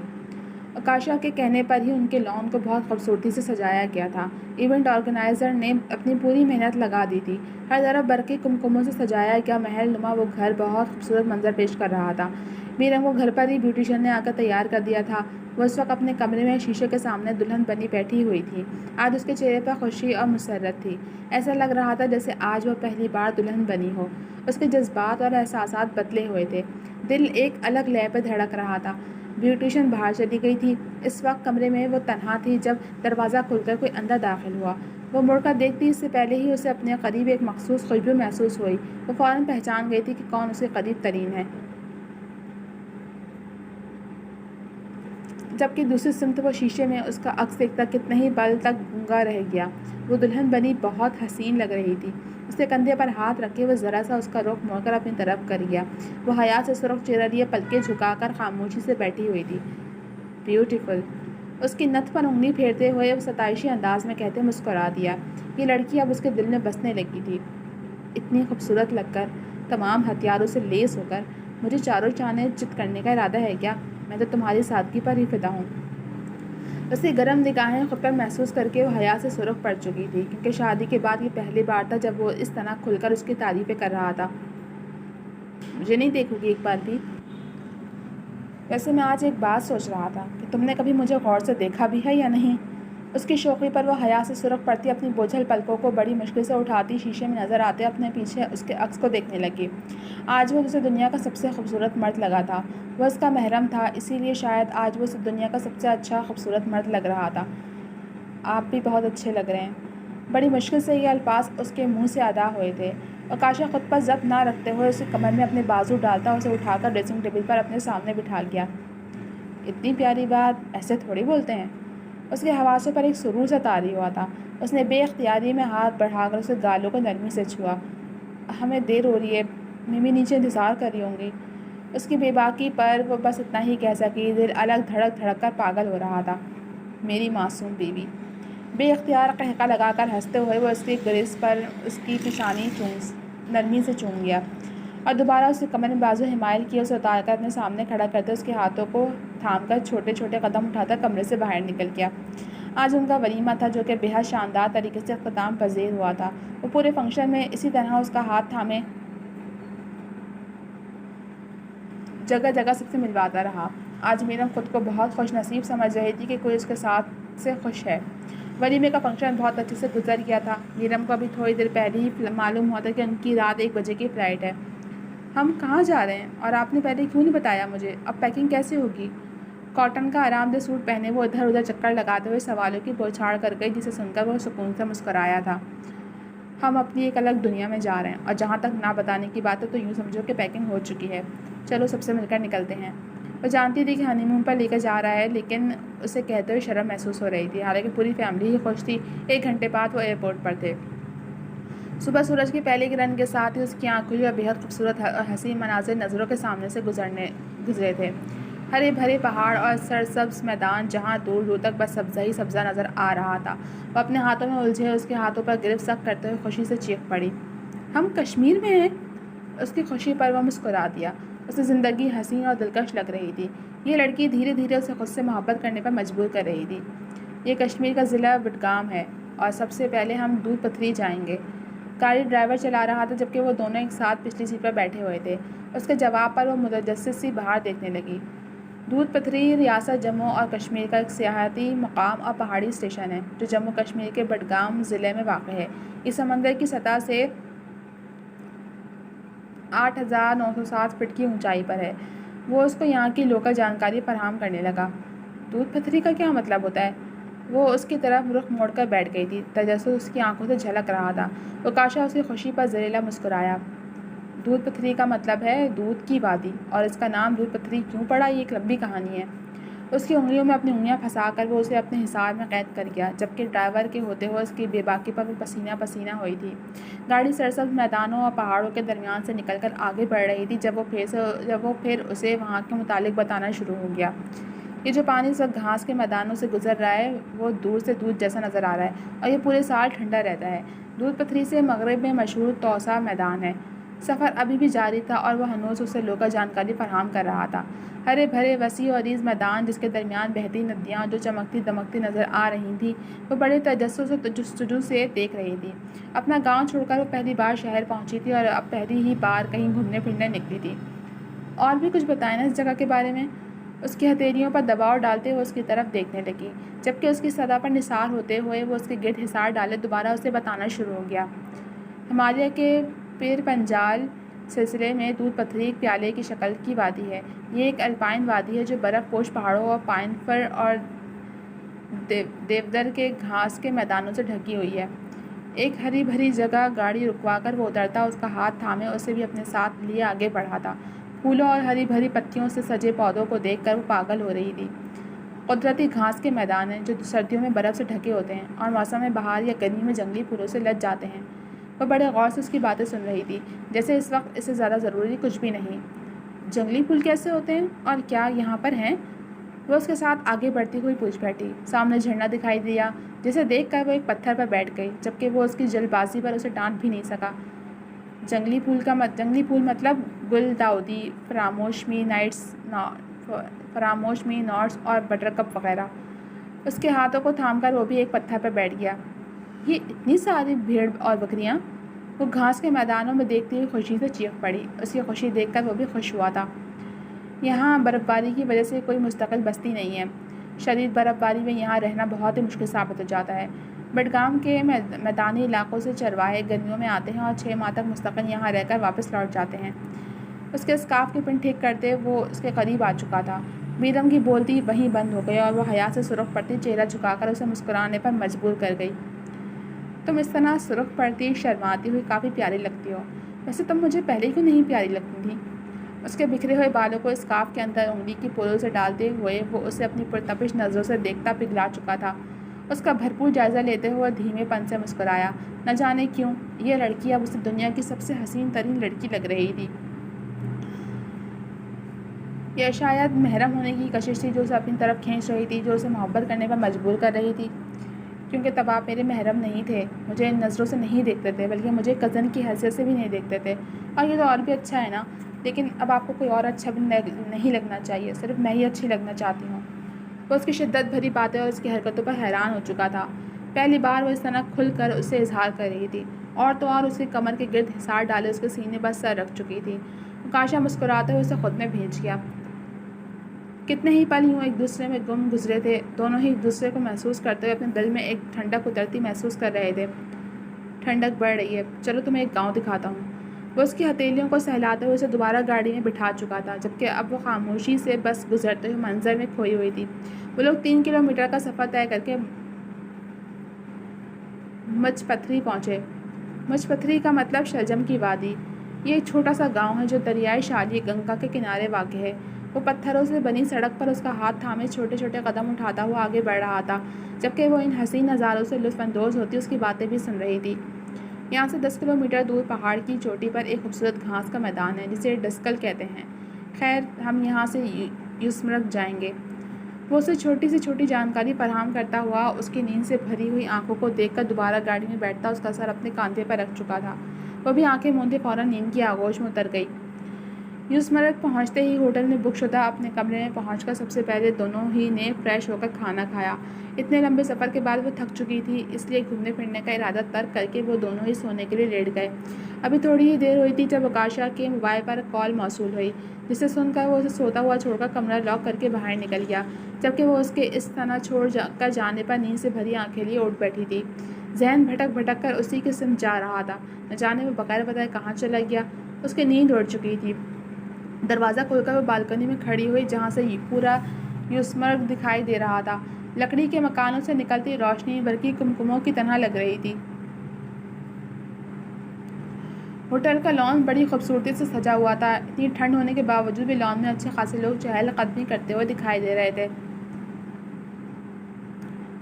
اوکاشا کے کہنے پر ہی ان کے لان کو بہت خوبصورتی سے سجایا گیا تھا۔ ایونٹ آرگنائزر نے اپنی پوری محنت لگا دی تھی۔ ہر طرف برقی کمکموں سے سجایا گیا محل نما وہ گھر بہت خوبصورت منظر پیش کر رہا تھا۔ میرم کو گھر پر ہی بیوٹیشین نے آ کر تیار کر دیا تھا۔ وہ اس وقت اپنے کمرے میں شیشے کے سامنے دلہن بنی بیٹھی ہوئی تھی۔ آج اس کے چہرے پر خوشی اور مسرت تھی۔ ایسا لگ رہا تھا جیسے آج وہ پہلی بار دلہن بنی ہو۔ اس کے جذبات اور احساسات بدلے ہوئے تھے۔ دل ایک الگ لے پہ دھڑک رہا تھا۔ بیوٹیشین باہر چلی گئی تھی۔ اس وقت کمرے میں وہ تنہا تھی جب دروازہ کھل کر کوئی اندر داخل ہوا۔ وہ مڑ کر دیکھتی اس سے پہلے ہی اسے اپنے قریب ایک مخصوص خوشبو محسوس ہوئی۔ وہ فوراً پہچان گئی تھی کہ کون اس کے قریب ترین ہے۔ جبکہ دوسری سمت وہ شیشے میں اس کا عکس دیکھتا کتنے ہی پل تک گونگا رہ گیا۔ وہ دلہن بنی بہت حسین لگ رہی تھی۔ اس کے کندھے پر ہاتھ رکھے وہ ذرا سا اس کا رخ موڑ کر اپنی طرف کر گیا۔ وہ حیا سے سرخ چہرہ لیے پلکیں جھکا کر خاموشی سے بیٹھی ہوئی تھی۔ بیوٹیفل، اس کی نتھ پر انگلی پھیرتے ہوئے وہ ستائشی انداز میں کہتے مسکرا دیا۔ یہ لڑکی اب اس کے دل میں بسنے لگی تھی۔ اتنی خوبصورت لگ کر، تمام ہتھیاروں سے لیس ہو کر، مجھے چاروں چانے چت کرنے کا ارادہ ہے کیا؟ میں تو تمہاری سادگی پر ہی فدا ہوں۔ اس کی گرم نگاہیں خود پر محسوس کر کے وہ حیا سے سرخ پڑ چکی تھی، کیونکہ شادی کے بعد یہ پہلی بار تھا جب وہ اس طرح کھل کر اس کی تعریفیں کر رہا تھا۔ مجھے نہیں دیکھو گی ایک بار بھی؟ ویسے میں آج ایک بات سوچ رہا تھا کہ تم نے کبھی مجھے غور سے دیکھا بھی ہے یا نہیں؟ اس کی شوخی پر وہ حیا سے سرخ پڑتی اپنی بوجھل پلکوں کو بڑی مشکل سے اٹھاتی شیشے میں نظر آتے اپنے پیچھے اس کے عکس کو دیکھنے لگی۔ آج وہ اسے دنیا کا سب سے خوبصورت مرد لگا تھا۔ وہ اس کا محرم تھا، اسی لیے شاید آج وہ اسے دنیا کا سب سے اچھا خوبصورت مرد لگ رہا تھا۔ آپ بھی بہت اچھے لگ رہے ہیں۔ بڑی مشکل سے یہ الفاظ اس کے منہ سے ادا ہوئے تھے اور کاشا خود پر ضبط نہ رکھتے ہوئے اسے کمر میں اپنے بازو ڈالتا اور اسے اٹھا کر ڈریسنگ ٹیبل پر اپنے سامنے بٹھا گیا۔ اتنی پیاری بات ایسے تھوڑی بولتے ہیں۔ اس کے حواسوں پر ایک سرور سا طاری ہوا تھا۔ اس نے بے اختیاری میں ہاتھ بڑھا کر اسے گالوں کو نرمی سے چھوا۔ ہمیں دیر ہو رہی ہے، ممی نیچے انتظار کر رہی ہوں گی۔ اس کی بے باکی پر وہ بس اتنا ہی کہہ سکی۔ دل الگ دھڑک دھڑک کر پاگل ہو رہا تھا۔ میری معصوم بیوی۔ بے اختیار قہقہ لگا کر ہنستے ہوئے وہ اس کی گریز پر اس کی پیشانی نرمی سے چوم گیا اور دوبارہ اس کے کمر میں بازو حمائل کیے اسے اتار کر اپنے سامنے کھڑا کرتے اس کے ہاتھوں کو تھام کر چھوٹے چھوٹے قدم اٹھا کر کمرے سے باہر نکل گیا۔ آج ان کا ولیمہ تھا جو کہ بے حد شاندار طریقے سے اختتام پذیر ہوا تھا۔ وہ پورے فنکشن میں اسی طرح اس کا ہاتھ تھامے جگہ جگہ سب سے ملواتا رہا۔ آج میرم خود کو بہت خوش نصیب سمجھ رہی تھی کہ کوئی اس کے ساتھ سے خوش ہے۔ ولیمے کا فنکشن بہت اچھے سے گزر گیا تھا۔ میرم کو ابھی تھوڑی دیر پہلے ہی معلوم ہوا تھا کہ ان کی رات 1 بجے کی فلائٹ ہے۔ ہم کہاں جا رہے ہیں اور آپ نے پہلے کیوں نہیں بتایا مجھے؟ اب پیکنگ کیسے ہوگی؟ کاٹن کا آرام دہ سوٹ پہنے وہ ادھر ادھر چکر لگاتے ہوئے سوالوں کی بوچھاڑ کر گئی، جسے سن کر وہ سکون سے مسکرایا تھا۔ ہم اپنی ایک الگ دنیا میں جا رہے ہیں اور جہاں تک نہ بتانے کی بات ہے تو یوں سمجھو کہ پیکنگ ہو چکی ہے۔ چلو سب سے مل کر نکلتے ہیں۔ وہ جانتی تھی کہ ہنی مون پر لے کر جا رہا ہے، لیکن اسے کہتے ہوئے شرم محسوس ہو رہی تھی، حالانکہ پوری فیملی ہی خوش تھی۔ 1 گھنٹے بعد وہ ایئرپورٹ پر تھے۔ صبح سورج کی پہلی کرن کے ساتھ ہی اس کی آنکھ کھلی اور بے حد خوبصورت حسین مناظر نظروں کے سامنے سے گزرے تھے۔ ہرے بھرے پہاڑ اور سرسبز میدان جہاں دور دور تک بس سبزہ ہی سبزہ نظر آ رہا تھا۔ وہ اپنے ہاتھوں میں الجھے اس کے ہاتھوں پر گرفت سخت کرتے ہوئے خوشی سے چیخ پڑی، ہم کشمیر میں ہیں! اس کی خوشی پر وہ مسکرا دیا۔ اسے زندگی حسین اور دلکش لگ رہی تھی۔ یہ لڑکی دھیرے دھیرے اسے خود سے محبت کرنے پر مجبور کر رہی تھی۔ یہ کشمیر کا ضلع بڈگام ہے اور سب سے پہلے ہم دودھ پتھری جائیں گے۔ گاڑی ڈرائیور چلا رہا تھا جبکہ وہ دونوں ایک ساتھ پچھلی سیٹ پر بیٹھے ہوئے تھے۔ اس کے جواب پر وہ متجسس سی باہر دیکھنے لگی۔ دودھ پتھری ریاست جموں اور کشمیر کا ایک سیاحتی مقام اور پہاڑی اسٹیشن ہے جو جموں کشمیر کے بڈگام ضلع میں واقع ہے۔ یہ سمندر کی سطح سے 8,907 فٹ کی اونچائی پر ہے۔ وہ اس کو یہاں کی لوکل جانکاری فراہم کرنے لگا۔ دودھ پتھری کا کیا مطلب ہوتا ہے؟ وہ اس کی طرف رخ موڑ کر بیٹھ گئی تھی۔ تجسس اس کی آنکھوں سے جھلک رہا تھا۔ وہ کاشا اس کی خوشی پر زہریلا مسکرایا۔ دودھ پتھری کا مطلب ہے دودھ کی وادی، اور اس کا نام دودھ پتھری کیوں پڑا یہ ایک لمبی کہانی ہے۔ اس کی انگلیوں میں اپنی انگلیاں پھنسا کر وہ اسے اپنے حصار میں قید کر گیا، جبکہ ڈرائیور کے ہوتے ہوئے اس کی بے باکی پر وہ پسینہ پسینہ ہوئی تھی۔ گاڑی سرسبز میدانوں اور پہاڑوں کے درمیان سے نکل کر آگے بڑھ رہی تھی جب وہ پھر اسے وہاں کے متعلق بتانا شروع ہو گیا۔ یہ جو پانی سب گھاس کے میدانوں سے گزر رہا ہے وہ دور سے دودھ جیسا نظر آ رہا ہے اور یہ پورے سال ٹھنڈا رہتا ہے۔ دودھ پتھری سے مغرب میں مشہور توسا میدان ہے۔ سفر ابھی بھی جاری تھا اور وہ ہنوز اسے لوکل جانکاری فراہم کر رہا تھا۔ ہرے بھرے وسیع اور عریض میدان جس کے درمیان بہتی ندیاں جو چمکتی دمکتی نظر آ رہی تھیں وہ بڑے تجسس و جستجو سے دیکھ رہی تھی۔ اپنا گاؤں چھوڑ کر وہ پہلی بار شہر پہنچی تھی اور اب پہلی ہی بار کہیں گھومنے پھرنے نکلی تھی۔ اور بھی کچھ بتائیں نا اس جگہ کے بارے میں۔ اس کی ہتھیلیوں پر دباؤ ڈالتے ہوئے اس کی طرف دیکھنے لگی، جبکہ اس کی سطح پر نثار ہوتے ہوئے وہ اس کے گرد حصار ڈالے دوبارہ اسے بتانا شروع ہو گیا۔ ہمالیہ کے پیر پنجال سلسلے میں دودھ پتھری ایک پیالے کی شکل کی وادی ہے۔ یہ ایک الپائن وادی ہے جو برف پوش پہاڑوں اور پائن فر اور دیودر کے گھاس کے میدانوں سے ڈھکی ہوئی ہے۔ ایک ہری بھری جگہ گاڑی رکوا کر وہ اترتا، اس کا ہاتھ تھامے اسے بھی اپنے ساتھ لیے آگے بڑھا تھا۔ پھولوں اور ہری بھری پتیوں سے سجے پودوں کو دیکھ کر وہ پاگل ہو رہی تھی۔ قدرتی گھاس کے میدان ہیں جو سردیوں میں برف سے ڈھکے ہوتے ہیں اور موسم بہار یا گرمی میں جنگلی پھولوں سے لد جاتے ہیں۔ وہ بڑے غور سے اس کی باتیں سن رہی تھی، جیسے اس وقت اس سے زیادہ ضروری کچھ بھی نہیں۔ جنگلی پھول کیسے ہوتے ہیں اور کیا یہاں پر ہیں؟ وہ اس کے ساتھ آگے بڑھتی ہوئی پوچھ بیٹھی۔ سامنے جھرنا دکھائی دیا، جسے دیکھ کر وہ ایک پتھر پر بیٹھ گئی، جبکہ وہ اس کی جلد بازی پر اسے ڈانٹ بھی نہیں سکا۔ جنگلی پھول مطلب گل داؤدی، فراموش می نوٹس اور بٹر کپ وغیرہ۔ اس کے ہاتھوں کو تھام کر وہ بھی ایک پتھر پر بیٹھ گیا۔ یہ اتنی ساری بھیڑ اور بکریاں! وہ گھاس کے میدانوں میں دیکھتی ہوئی خوشی سے چیخ پڑی۔ اس کی خوشی دیکھ کر وہ بھی خوش ہوا تھا۔ یہاں برف باری کی وجہ سے کوئی مستقل بستی نہیں ہے۔ شدید برف باری میں یہاں رہنا بہت ہی مشکل ثابت ہو جاتا ہے۔ بڈگام کے میدانی علاقوں سے چرواہے گرمیوں میں آتے ہیں اور 6 ماہ تک مستقل یہاں رہ کر واپس لوٹ جاتے ہیں۔ اس کے اسکارف کی پن ٹھیک کرتے وہ اس کے قریب آ چکا تھا۔ بیگم کی بولتی وہیں بند ہو گئی اور وہ حیا سے سرخ پڑتی چہرہ جھکا کر اسے مسکرانے پر مجبور کر گئی۔ تم اس طرح سرخ پڑتی شرماتی ہوئی کافی پیاری لگتی ہو۔ ویسے تم مجھے پہلے کیوں نہیں پیاری لگتی تھی؟ اس کے بکھرے ہوئے بالوں کو اسکارف کے اندر انگلی کی پولوں سے ڈالتے ہوئے وہ اسے اپنی پرتپش نظروں سے دیکھتا پگھلا چکا تھا۔ اس کا بھرپور جائزہ لیتے ہوئے دھیمے پن سے مسکرایا۔ نہ جانے کیوں یہ لڑکی اب اسے دنیا کی سب سے حسین ترین لڑکی لگ رہی تھی۔ یہ شاید محرم ہونے کی کشش تھی جو اسے اپنی طرف کھینچ رہی تھی، جو اسے محبت کرنے پر مجبور کر رہی تھی۔ کیونکہ تب آپ میرے محرم نہیں تھے، مجھے ان نظروں سے نہیں دیکھتے تھے، بلکہ مجھے کزن کی حیثیت سے بھی نہیں دیکھتے تھے۔ اور یہ تو اور بھی اچھا ہے نا، لیکن اب آپ کو کوئی اور اچھا بھی نہیں لگنا چاہیے، صرف میں ہی اچھی لگنا چاہتی ہوں۔ وہ اس کی شدت بھری باتیں اور اس کی حرکتوں پر حیران ہو چکا تھا۔ پہلی بار وہ اس طرح کھل کر اس سے اظہار کر رہی تھی، اور تو اور اس کی کمر کے گرد حصار ڈالے اس کے سینے پر سر رکھ چکی تھی۔ کاشا مسکراتے ہوئے اسے خود میں بھیج گیا۔ کتنے ہی پل یوں ایک دوسرے میں گم گزرے تھے، دونوں ہی ایک دوسرے کو محسوس کرتے ہوئے اپنے دل میں ایک ٹھنڈک اترتی محسوس کر رہے تھے۔ ٹھنڈک بڑھ رہی ہے، چلو تمہیں ایک گاؤں دکھاتا ہوں۔ وہ اس کی ہتھیلیوں کو سہلاتے ہوئے اسے دوبارہ گاڑی میں بٹھا چکا تھا، جبکہ اب وہ خاموشی سے بس گزرتے ہوئے منظر میں کھوئی ہوئی تھی۔ وہ لوگ 3 کلومیٹر کا سفر طے کر کے مچپتھری پہنچے۔ مچپتھری کا مطلب شلجم کی وادی۔ یہ ایک چھوٹا سا گاؤں ہے جو دریائے شالی گنگا کے کنارے واقع ہے۔ وہ پتھروں سے بنی سڑک پر اس کا ہاتھ تھامے چھوٹے چھوٹے قدم اٹھاتا ہوا آگے بڑھ رہا تھا، جبکہ وہ ان حسین نظاروں سے لطف اندوز ہوتی اس کی باتیں بھی سن رہی تھی۔ یہاں سے 10 کلومیٹر دور پہاڑ کی چوٹی پر ایک خوبصورت گھاس کا میدان ہے جسے ڈسکل کہتے ہیں۔ خیر ہم یہاں سے یوسمرگ جائیں گے۔ وہ اسے چھوٹی سے چھوٹی جانکاری فراہم کرتا ہوا اس کی نیند سے بھری ہوئی آنکھوں کو دیکھ کر دوبارہ گاڑی میں بیٹھتا اس کا سر اپنے کاندھے پر رکھ چکا تھا۔ وہ بھی آنکھیں موندے فوراً نیند کی آغوش میں اتر گئی۔ یوسمرگ پہنچتے ہی ہوٹل میں بک شدہ اپنے کمرے میں پہنچ کر سب سے پہلے دونوں ہی نے فریش ہو کر کھانا کھایا۔ اتنے لمبے سفر کے بعد وہ تھک چکی تھی، اس لیے گھومنے پھرنے کا ارادہ ترک کر کے وہ دونوں ہی سونے کے لیے لیٹ گئے۔ ابھی تھوڑی ہی دیر ہوئی تھی جب آکاشا کے موبائل پر کال موصول ہوئی، جسے سن کر وہ اسے سوتا ہوا چھوڑ کر کمرہ لاک کر کے باہر نکل گیا، جبکہ وہ اس کے اس طرح چھوڑ کر جانے پر نیند سے بھری آنکھیں لیے اٹھ بیٹھی تھی۔ ذہن بھٹک بھٹک کر اسی کی سمت جا رہا تھا، نہ جانے وہ بغیر بتائے کہاں چلا گیا۔ اس کی نیند اڑ چکی تھی۔ دروازہ کھول کر وہ بالکنی میں کھڑی ہوئی جہاں سے پورا یوسمرگ دکھائی دے رہا تھا۔ لکڑی کے مکانوں سے نکلتی روشنی برقی کمکموں کی طرح لگ رہی تھی۔ ہوٹل کا لان بڑی خوبصورتی سے سجا ہوا تھا۔ اتنی ٹھنڈ ہونے کے باوجود بھی لان میں اچھے خاصے لوگ چہل قدمی کرتے ہوئے دکھائی دے رہے تھے۔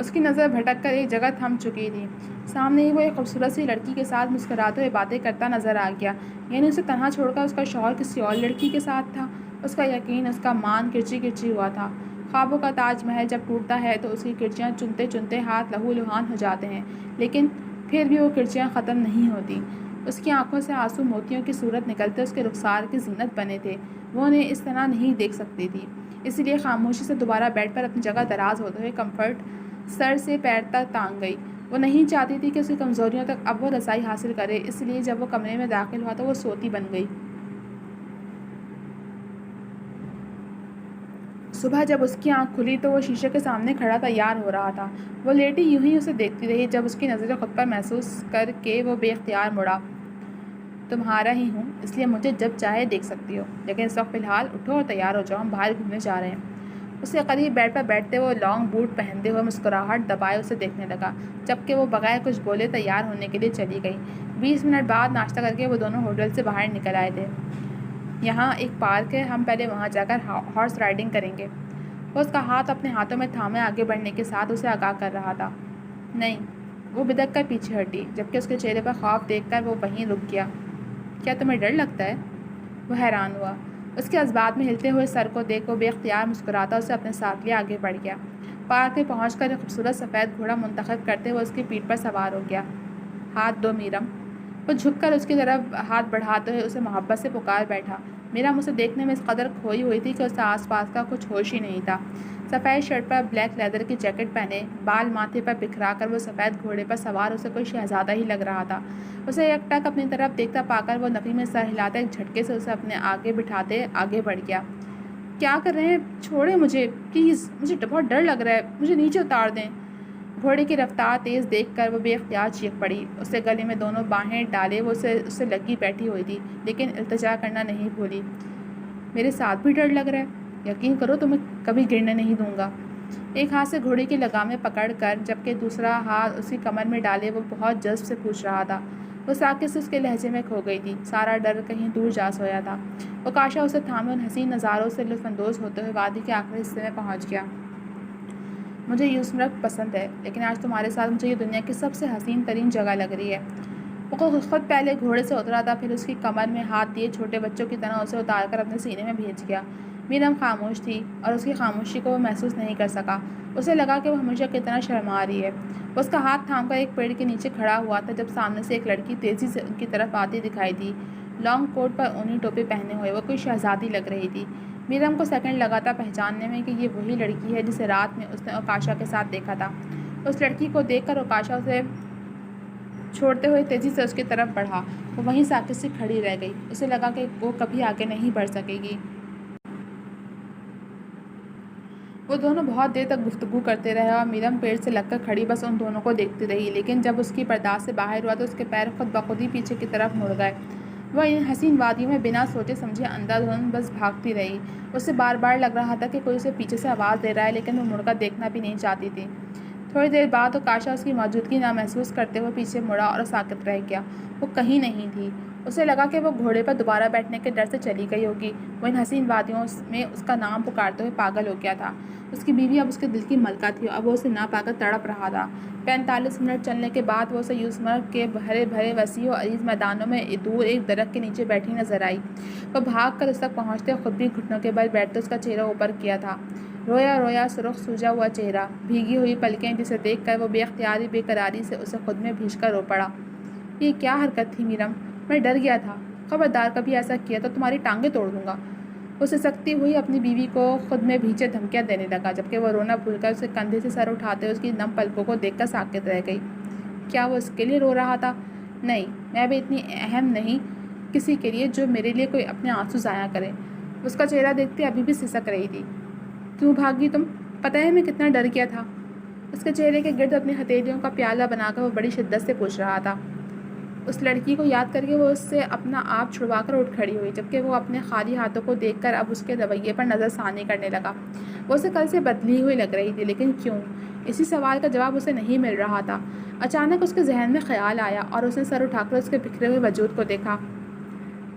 اس کی نظر بھٹک کر ایک جگہ تھم چکی تھی۔ سامنے ہی وہ ایک خوبصورت سی لڑکی کے ساتھ مسکراتے ہوئے باتیں کرتا نظر آ گیا، یعنی اسے تنہا چھوڑ کر اس کا شوہر کسی اور لڑکی کے ساتھ تھا۔ اس کا یقین، اس کا مان کرچی کرچی ہوا تھا۔ خوابوں کا تاج محل جب ٹوٹتا ہے تو اس کی کرچیاں چنتے چنتے ہاتھ لہو لہان ہو جاتے ہیں، لیکن پھر بھی وہ کرچیاں ختم نہیں ہوتی۔ اس کی آنکھوں سے آنسو موتیوں کی صورت نکلتے اس کے رخسار کی زینت بنے تھے۔ وہ انہیں اس طرح نہیں دیکھ سکتی تھی، اسی لیے خاموشی سے دوبارہ بیڈ پر اپنی جگہ دراز ہوتے ہوئے کمفرٹ سر سے پیر تک ٹانگ گئی۔ وہ نہیں چاہتی تھی کہ اس کی کمزوریوں تک اب وہ رسائی حاصل کرے، اس لیے جب وہ کمرے میں داخل ہوا تو وہ سوتی بن گئی۔ صبح جب اس کی آنکھ کھلی تو وہ شیشے کے سامنے کھڑا تیار ہو رہا تھا۔ وہ لیٹی یوں ہی اسے دیکھتی رہی جب اس کی نظریں خود پر محسوس کر کے وہ بے اختیار مڑا۔ تمہارا ہی ہوں، اس لیے مجھے جب چاہے دیکھ سکتی ہو، لیکن اس وقت فی الحال اٹھو اور تیار ہو جاؤ، ہم باہر گھومنے جا رہے ہیں۔ اس کے قریب بیڈ پر بیٹھتے وہ لانگ بوٹ پہنتے ہوئے مسکراہٹ دبائے اسے دیکھنے لگا، جبکہ وہ بغیر کچھ بولے تیار ہونے کے لیے چلی گئی۔ 20 منٹ بعد ناشتہ کر کے وہ دونوں ہوٹل سے باہر نکل آئے تھے۔ یہاں ایک پارک ہے، ہم پہلے وہاں جا کر ہارس رائڈنگ کریں گے۔ وہ اس کا ہاتھ اپنے ہاتھوں میں تھامے آگے بڑھنے کے ساتھ اسے آگاہ کر رہا تھا۔ نہیں، وہ بدک کر پیچھے ہٹی، جبکہ اس کے چہرے پر خوف دیکھ کر وہ وہیں رک گیا۔ کیا تمہیں ڈر لگتا ہے؟ وہ حیران ہوا۔ اس کے جذبات میں ہلتے ہوئے سر کو دیکھ وہ بے اختیار مسکراتا اسے اپنے ساتھ لیے آگے بڑھ گیا۔ پارک میں پہنچ کر ایک خوبصورت سفید گھوڑا منتخب کرتے ہوئے اس کی پیٹھ پر سوار ہو گیا۔ ہاتھ دو میرم۔ وہ جھک کر اس کی طرف ہاتھ بڑھاتے ہوئے اسے محبت سے پکار بیٹھا۔ میرم اسے دیکھنے میں اس قدر کھوئی ہوئی تھی کہ اسے آس پاس کا کچھ ہوش ہی نہیں تھا۔ سفید شرٹ پر بلیک لیدر کی جیکٹ پہنے، بال ماتھے پر بکھرا کر وہ سفید گھوڑے پر سوار اسے کوئی شہزادہ ہی لگ رہا تھا۔ اسے یک ٹک اپنی طرف دیکھتا پا کر وہ نفی میں سر ہلاتے ایک جھٹکے سے اسے اپنے آگے بٹھاتے آگے بڑھ گیا۔ کیا کر رہے ہیں؟ چھوڑیں مجھے پلیز، مجھے بہت ڈر لگ رہا ہے، مجھے نیچے اتار دیں۔ گھوڑے کی رفتار تیز دیکھ کر وہ بے اختیار چیخ پڑی۔ اسے گلے میں دونوں باہیں ڈالے وہ اسے لگی بیٹھی ہوئی تھی، لیکن التجا کرنا نہیں بھولی۔ میرے ساتھ بھی ڈر لگ رہا ہے، یقین کرو تمہیں کبھی گرنے نہیں دوں گا۔ ایک ہاتھ سے گھوڑے کی لگامیں پکڑ کر جبکہ دوسرا ہاتھ اس کی کمر میں ڈالے وہ بہت جذب سے پوچھ رہا تھا۔ وہ ساکت سے اس کے لہجے میں کھو گئی تھی، سارا ڈر کہیں دور جا سویا تھا۔ اوکاشا اسے تھامے ان حسین نظاروں سے لطف اندوز ہوتے ہوئے وادی کے آخری حصے میں پہنچ گیا۔ مجھے یوسمرگ پسند ہے، لیکن آج تمہارے ساتھ مجھے یہ دنیا کی سب سے حسین ترین جگہ لگ رہی ہے۔ وہ خود پہلے گھوڑے سے اترا تھا، پھر اس کی کمر میں ہاتھ دیے چھوٹے بچوں کی طرح اسے اتار کر اپنے سینے میں بھیج گیا۔ میرم خاموش تھی اور اس کی خاموشی کو وہ محسوس نہیں کر سکا۔ اسے لگا کہ وہ ہمیشہ کی طرح شرما رہی ہے۔ وہ اس کا ہاتھ تھام کر ایک پیڑ کے نیچے کھڑا ہوا تھا جب سامنے سے ایک لڑکی تیزی سے ان کی طرف آتی دکھائی دی۔ لانگ کوٹ پر اونی ٹوپی پہنے ہوئے وہ کوئی شہزادی لگ رہی تھی۔ میرم کو سیکنڈ لگا تھا پہچاننے میں کہ یہ وہی لڑکی ہے جسے رات میں اس نے اوکاشا کے ساتھ دیکھا تھا۔ اس لڑکی کو دیکھ کر اوکاشا اسے چھوڑتے ہوئے تیزی سے اس کی طرف بڑھا۔ وہ وہیں ساکت سی کھڑی رہ گئی۔ اسے لگا کہ وہ کبھی آگے نہیں بڑھ سکے گی۔ وہ دونوں بہت دیر تک گفتگو کرتے رہے اور میرم پیڑ سے لگ کر کھڑی بس ان دونوں کو دیکھتی رہی، لیکن جب اس کی برداشت سے باہر ہوا تو اس کے پیر خود بخود ہی پیچھے کی طرف مڑ گئے۔ وہ ان حسین وادیوں میں بنا سوچے سمجھے اندھا دھند بس بھاگتی رہی۔ اسے بار بار لگ رہا تھا کہ کوئی اسے پیچھے سے آواز دے رہا ہے، لیکن وہ مڑ کر دیکھنا بھی نہیں چاہتی تھی۔ تھوڑی دیر بعد اوکاشا اس کی موجودگی نہ محسوس کرتے ہوئے پیچھے مڑا اور ساکت رہ گیا۔ وہ کہیں نہیں تھی۔ اسے لگا کہ وہ گھوڑے پر دوبارہ بیٹھنے کے ڈر سے چلی گئی ہوگی۔ وہ ان حسین وادیوں میں اس کا نام پکارتے ہوئے پاگل ہو گیا تھا۔ اس کی بیوی اب اس کے دل کی ملکہ تھی، اب وہ اسے نہ پا کر تڑپ رہا تھا۔ 45 منٹ چلنے کے بعد وہ اسے یوسمرگ کے ہرے بھرے وسیع و عریض میدانوں میں دور ایک درخت کے نیچے بیٹھی نظر آئی۔ وہ بھاگ کر اس تک پہنچتے خود بھی گھٹنوں کے بل بیٹھتے اس کا چہرہ اوپر کیا تھا۔ رویا رویا سرخ سوجا ہوا چہرہ، بھیگی ہوئی پلکیں، جسے دیکھ کر وہ بے اختیاری بے قراری سے اسے خود میں بھیج کر رو پڑا۔ یہ کیا حرکت تھی میرم؟ میں ڈر گیا تھا، خبردار کبھی ایسا کیا تو تمہاری ٹانگیں توڑ دوں گا۔ وہ سسکتی ہوئی اپنی بیوی کو خود میں بھیجے دھمکیاں دینے لگا، جبکہ وہ رونا بھول کر اسے کندھے سے سر اٹھاتے ہوئے اس کی نم پلکوں کو دیکھ کر ساکت رہ گئی۔ کیا وہ اس کے لیے رو رہا تھا؟ نہیں، میں بھی اتنی اہم نہیں کسی کے لیے جو میرے لیے کوئی اپنے آنسو ضائع کرے۔ اس کا چہرہ دیکھتے ابھی بھی سسک رہی تھی۔ کیوں بھاگی تم؟ پتہ ہے میں کتنا ڈر گیا تھا؟ اس کے چہرے کے گرد اپنی ہتھیلیوں کا پیالہ بنا کر وہ بڑی شدت سے پوچھ رہا تھا۔ اس لڑکی کو یاد کر کے وہ اس سے اپنا آپ چھڑوا کر اٹھ کھڑی ہوئی، جبکہ وہ اپنے خالی ہاتھوں کو دیکھ کر اب اس کے رویے پر نظر ثانی کرنے لگا۔ وہ اسے کل سے بدلی ہوئی لگ رہی تھی، لیکن کیوں؟ اسی سوال کا جواب اسے نہیں مل رہا تھا۔ اچانک اس کے ذہن میں خیال آیا اور اس نے سر اٹھا کر اس کے بکھرے ہوئے وجود کو دیکھا۔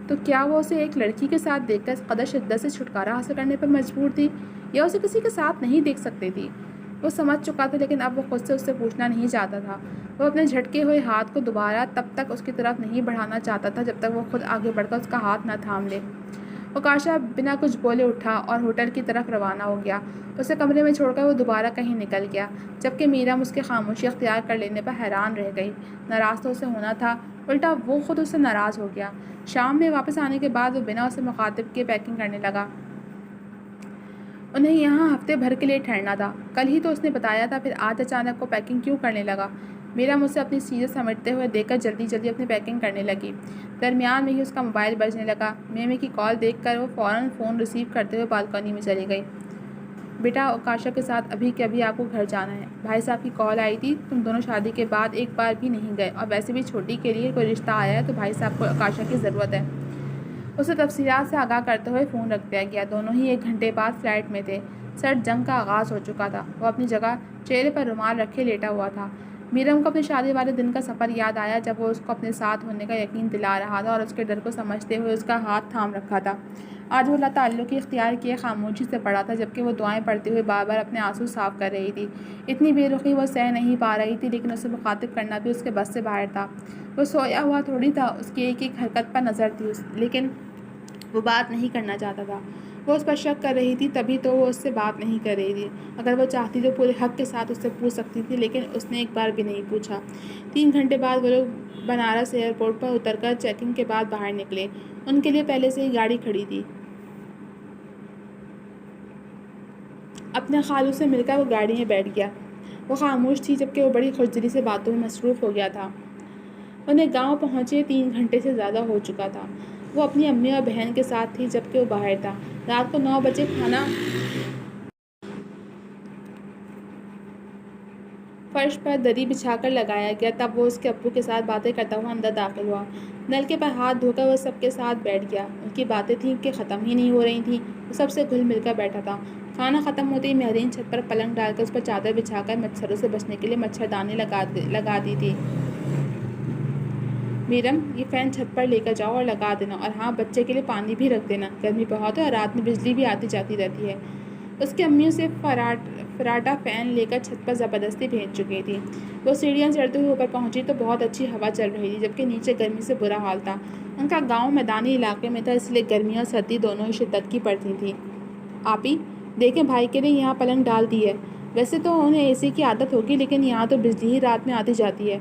تو کیا وہ اسے ایک لڑکی کے ساتھ دیکھ کر اس قدر شدت سے چھٹکارا حاصل کرنے پر مجبور تھی، یا اسے کسی کے ساتھ نہیں دیکھ سکتی تھی؟ وہ سمجھ چکا تھا، لیکن اب وہ خود سے اس سے پوچھنا نہیں چاہتا تھا۔ وہ اپنے جھٹکے ہوئے ہاتھ کو دوبارہ تب تک اس کی طرف نہیں بڑھانا چاہتا تھا جب تک وہ خود آگے بڑھ کر اس کا ہاتھ نہ تھام لے۔ اوکاشا بنا کچھ بولے اٹھا اور ہوٹل کی طرف روانہ ہو گیا۔ اسے کمرے میں چھوڑ کر وہ دوبارہ کہیں نکل گیا، جبکہ میرم اس کے خاموشی اختیار کر لینے پر حیران رہ گئی۔ ناراض تو اسے ہونا تھا، الٹا وہ خود اس سے ناراض ہو گیا۔ شام میں واپس آنے کے بعد وہ بنا اسے مخاطب کیے پیکنگ کرنے لگا۔ انہیں یہاں ہفتے بھر کے لیے ٹھہرنا تھا۔ کل ہی تو اس نے بتایا تھا، پھر آج اچانک کو پیکنگ کیوں کرنے لگا؟ میرم اسے اپنی چیزیں سمیٹتے ہوئے دیکھ کر جلدی جلدی اپنی پیکنگ کرنے لگی۔ درمیان میں ہی اس کا موبائل بجنے لگا۔ میمی کی کال دیکھ کر وہ فوراً فون ریسیو کرتے ہوئے بالکنی میں چلی گئی۔ بیٹا، اوکاشا کے ساتھ ابھی کے ابھی آپ کو گھر جانا ہے۔ بھائی صاحب کی کال آئی تھی، تم دونوں شادی کے بعد ایک بار بھی نہیں گئے، اور ویسے بھی چھوٹی کے لیے کوئی رشتہ آیا ہے تو بھائی صاحب کو اوکاشا کی ضرورت ہے۔ اسے تفصیلات سے آگاہ کرتے ہوئے فون رکھ دیا گیا۔ دونوں ہی 1 گھنٹے بعد فلیٹ میں تھے۔ سرد جنگ کا آغاز ہو چکا تھا۔ وہ اپنی جگہ چہرے پر رومال رکھے لیٹا ہوا تھا۔ میرم کو اپنے شادی والے دن کا سفر یاد آیا جب وہ اس کو اپنے ساتھ ہونے کا یقین دلا رہا تھا اور اس کے ڈر کو سمجھتے ہوئے اس کا ہاتھ تھام رکھا تھا۔ آج وہ تعلق کی اختیار کیے خاموشی سے پڑا تھا جبکہ وہ دعائیں پڑھتے ہوئے بار بار اپنے آنسو صاف کر رہی تھی۔ اتنی بے رخی وہ سہ نہیں پا رہی تھی لیکن اسے مخاطب کرنا بھی اس کے بس سے باہر تھا۔ وہ سویا ہوا تھوڑی تھا، اس کی ایک ایک حرکت پر نظر تھی لیکن وہ بات نہیں کرنا چاہتا تھا۔ وہ اس پر شک کر رہی تھی تبھی تو وہ اس سے بات نہیں کر رہی تھی۔ اگر وہ چاہتی تو پورے حق کے ساتھ اس سے پوچھ سکتی تھی لیکن اس نے ایک بار بھی نہیں پوچھا۔ 3 گھنٹے بعد وہ لوگ بنارس ایئرپورٹ پر اتر کر چیکنگ کے بعد باہر نکلے۔ ان کے لیے پہلے سے ہی گاڑی کھڑی تھی۔ اپنے خالو سے مل کر وہ گاڑی میں بیٹھ گیا۔ وہ خاموش تھی جبکہ وہ بڑی خوشدلی سے باتوں میں مصروف ہو گیا تھا۔ انہیں گاؤں پہنچے 3 گھنٹے سے زیادہ ہو چکا تھا۔ وہ اپنی امی اور بہن کے ساتھ تھی جبکہ وہ باہر تھا۔ رات کو 9 بجے کھانا فرش پر دری بچھا کر لگایا گیا، تب وہ اس کے ابو کے ساتھ باتیں کرتا ہوا اندر داخل ہوا۔ نلکے پر ہاتھ دھو کر وہ سب کے ساتھ بیٹھ گیا۔ ان کی باتیں تھیں کہ ختم ہی نہیں ہو رہی تھیں۔ وہ سب سے گھل مل کر بیٹھا تھا۔ کھانا ختم ہوتے ہی مہرین چھت پر پلنگ ڈال کر اس پر چادر بچھا کر مچھروں سے بچنے کے لیے مچھردانی لگا دی تھی۔ میرم، یہ فین چھت پر لے کر جاؤ اور لگا دینا، اور ہاں بچے کے لیے پانی بھی رکھ دینا، گرمی بہت ہے اور رات میں بجلی بھی آتی جاتی رہتی ہے۔ اس کی امی اسے فراٹا فین لے کر چھت پر زبردستی بھیج چکی تھی۔ وہ سیڑھیاں چڑھتے ہوئے اوپر پہنچی تو بہت اچھی ہوا چل رہی تھی جبکہ نیچے گرمی سے برا حال تھا۔ ان کا گاؤں میدانی علاقے میں تھا اس لیے گرمی اور سردی دونوں ہی شدت کی پڑتی تھیں۔ آپی دیکھیں، بھائی کے لیے یہاں پلنگ ڈال دی ہے۔ ویسے تو انہیں اے سی کی عادت ہوگی لیکن یہاں تو بجلی ہی رات میں آتی جاتی ہے۔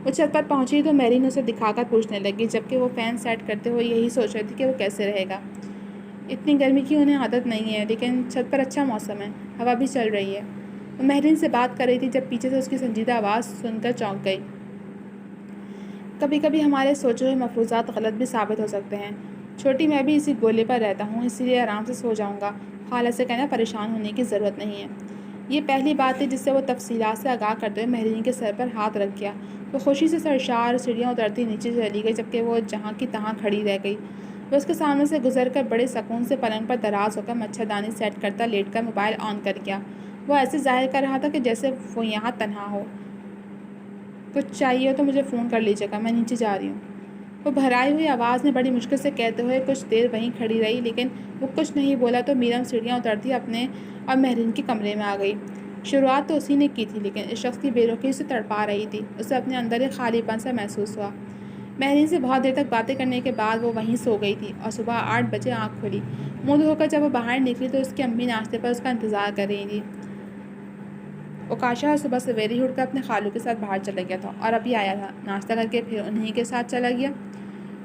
وہ چھت پر پہنچی تو میرین اسے دکھا کر پوچھنے لگی جبکہ وہ فین سیٹ کرتے ہوئے یہی سوچ رہی تھی کہ وہ کیسے رہے گا۔ اتنی گرمی کی انہیں عادت نہیں ہے لیکن چھت پر اچھا موسم ہے، ہوا بھی چل رہی ہے۔ وہ مہرین سے بات کر رہی تھی جب پیچھے سے اس کی سنجیدہ آواز سن کر چونک گئی۔ کبھی کبھی ہمارے سوچے ہوئے مفروضات غلط بھی ثابت ہو سکتے ہیں۔ چھوٹی، میں بھی اسی گولے پر رہتا ہوں، اسی لیے آرام سے سو جاؤں گا۔ خالہ سے کہنا پریشان ہونے کی ضرورت نہیں ہے۔ یہ پہلی بات تھی جس سے وہ تفصیلات سے آگاہ کرتے ہوئے مہرین کے سر پر ہاتھ رکھ گیا۔ وہ خوشی سے سرشار سیڑھیاں اترتی نیچے چلی گئی جبکہ وہ جہاں کی تہاں کھڑی رہ گئی۔ وہ اس کے سامنے سے گزر کر بڑے سکون سے پلنگ پر دراز ہو کر مچھردانی سیٹ کرتا لیٹ کر موبائل آن کر گیا۔ وہ ایسے ظاہر کر رہا تھا کہ جیسے وہ یہاں تنہا ہو۔ کچھ چاہیے تو مجھے فون کر لیجیے گا، میں نیچے جا رہی ہوں۔ وہ بھرائی ہوئی آواز میں بڑی مشکل سے کہتے ہوئے کچھ دیر وہیں کھڑی رہی لیکن وہ کچھ نہیں بولا تو میرم سیڑھیاں اترتی اپنے اور مہرین کے کمرے میں آ گئی۔ شروعات تو اسی نے کی تھی لیکن اس شخص کی بے رخی اسے تڑپا رہی تھی۔ اسے اپنے اندر ایک خالی پن سا محسوس ہوا۔ مہرین سے بہت دیر تک باتیں کرنے کے بعد وہ وہیں سو گئی تھی اور صبح 8 بجے آنکھ کھلی۔ منہ دھو کر جب وہ باہر نکلی تو اس کی امی ناشتے پر اس کا انتظار کر رہی تھی۔ اوکاشا صبح سویرے ہی اٹھ کر اپنے خالو کے ساتھ باہر چلا گیا تھا اور ابھی آیا تھا، ناشتہ کر کے پھر انہی کے ساتھ چلا گیا۔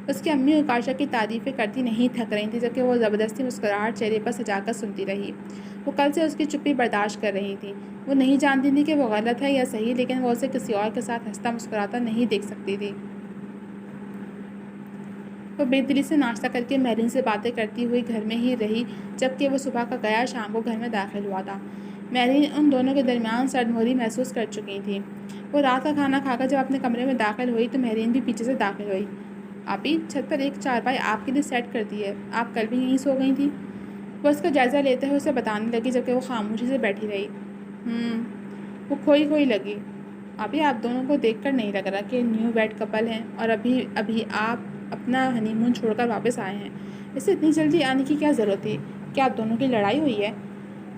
اس کی امی اوکاشا کی تعریفیں کرتی نہیں تھک رہی تھیں جبکہ وہ زبردستی مسکراہٹ چہرے پر سجا کر سنتی رہی۔ وہ کل سے اس کی چپی برداشت کر رہی تھی۔ وہ نہیں جانتی تھی کہ وہ غلط ہے یا صحیح لیکن وہ اسے کسی اور کے ساتھ ہنستا مسکراتا نہیں دیکھ سکتی تھی۔ وہ بے دلی سے ناشتہ کر کے مہرین سے باتیں کرتی ہوئی گھر میں ہی رہی جبکہ وہ صبح کا گیا شام کو گھر میں داخل ہوا تھا۔ مہرین ان دونوں کے درمیان سرد مہری محسوس کر چکی تھی۔ وہ رات کا کھانا کھا کر جب اپنے کمرے میں داخل ہوئی تو مہرین بھی پیچھے سے داخل ہوئی۔ آپی، چھت پر ایک چارپائی آپ کے لیے سیٹ کر دی ہے، آپ کل بھی یہیں سو گئی تھی؟ وہ اس کا جائزہ لیتے ہوئے اسے بتانے لگی جبکہ وہ خاموشی سے بیٹھی رہی۔ وہ کھوئی لگی۔ آپی، آپ دونوں کو دیکھ کر نہیں لگ رہا کہ نیو ویڈ کپل ہیں اور ابھی آپ اپنا ہنی مون چھوڑ کر واپس آئے ہیں۔ اسے اتنی جلدی آنے کی کیا ضرورت تھی؟ کیا آپ دونوں کی لڑائی ہوئی ہے؟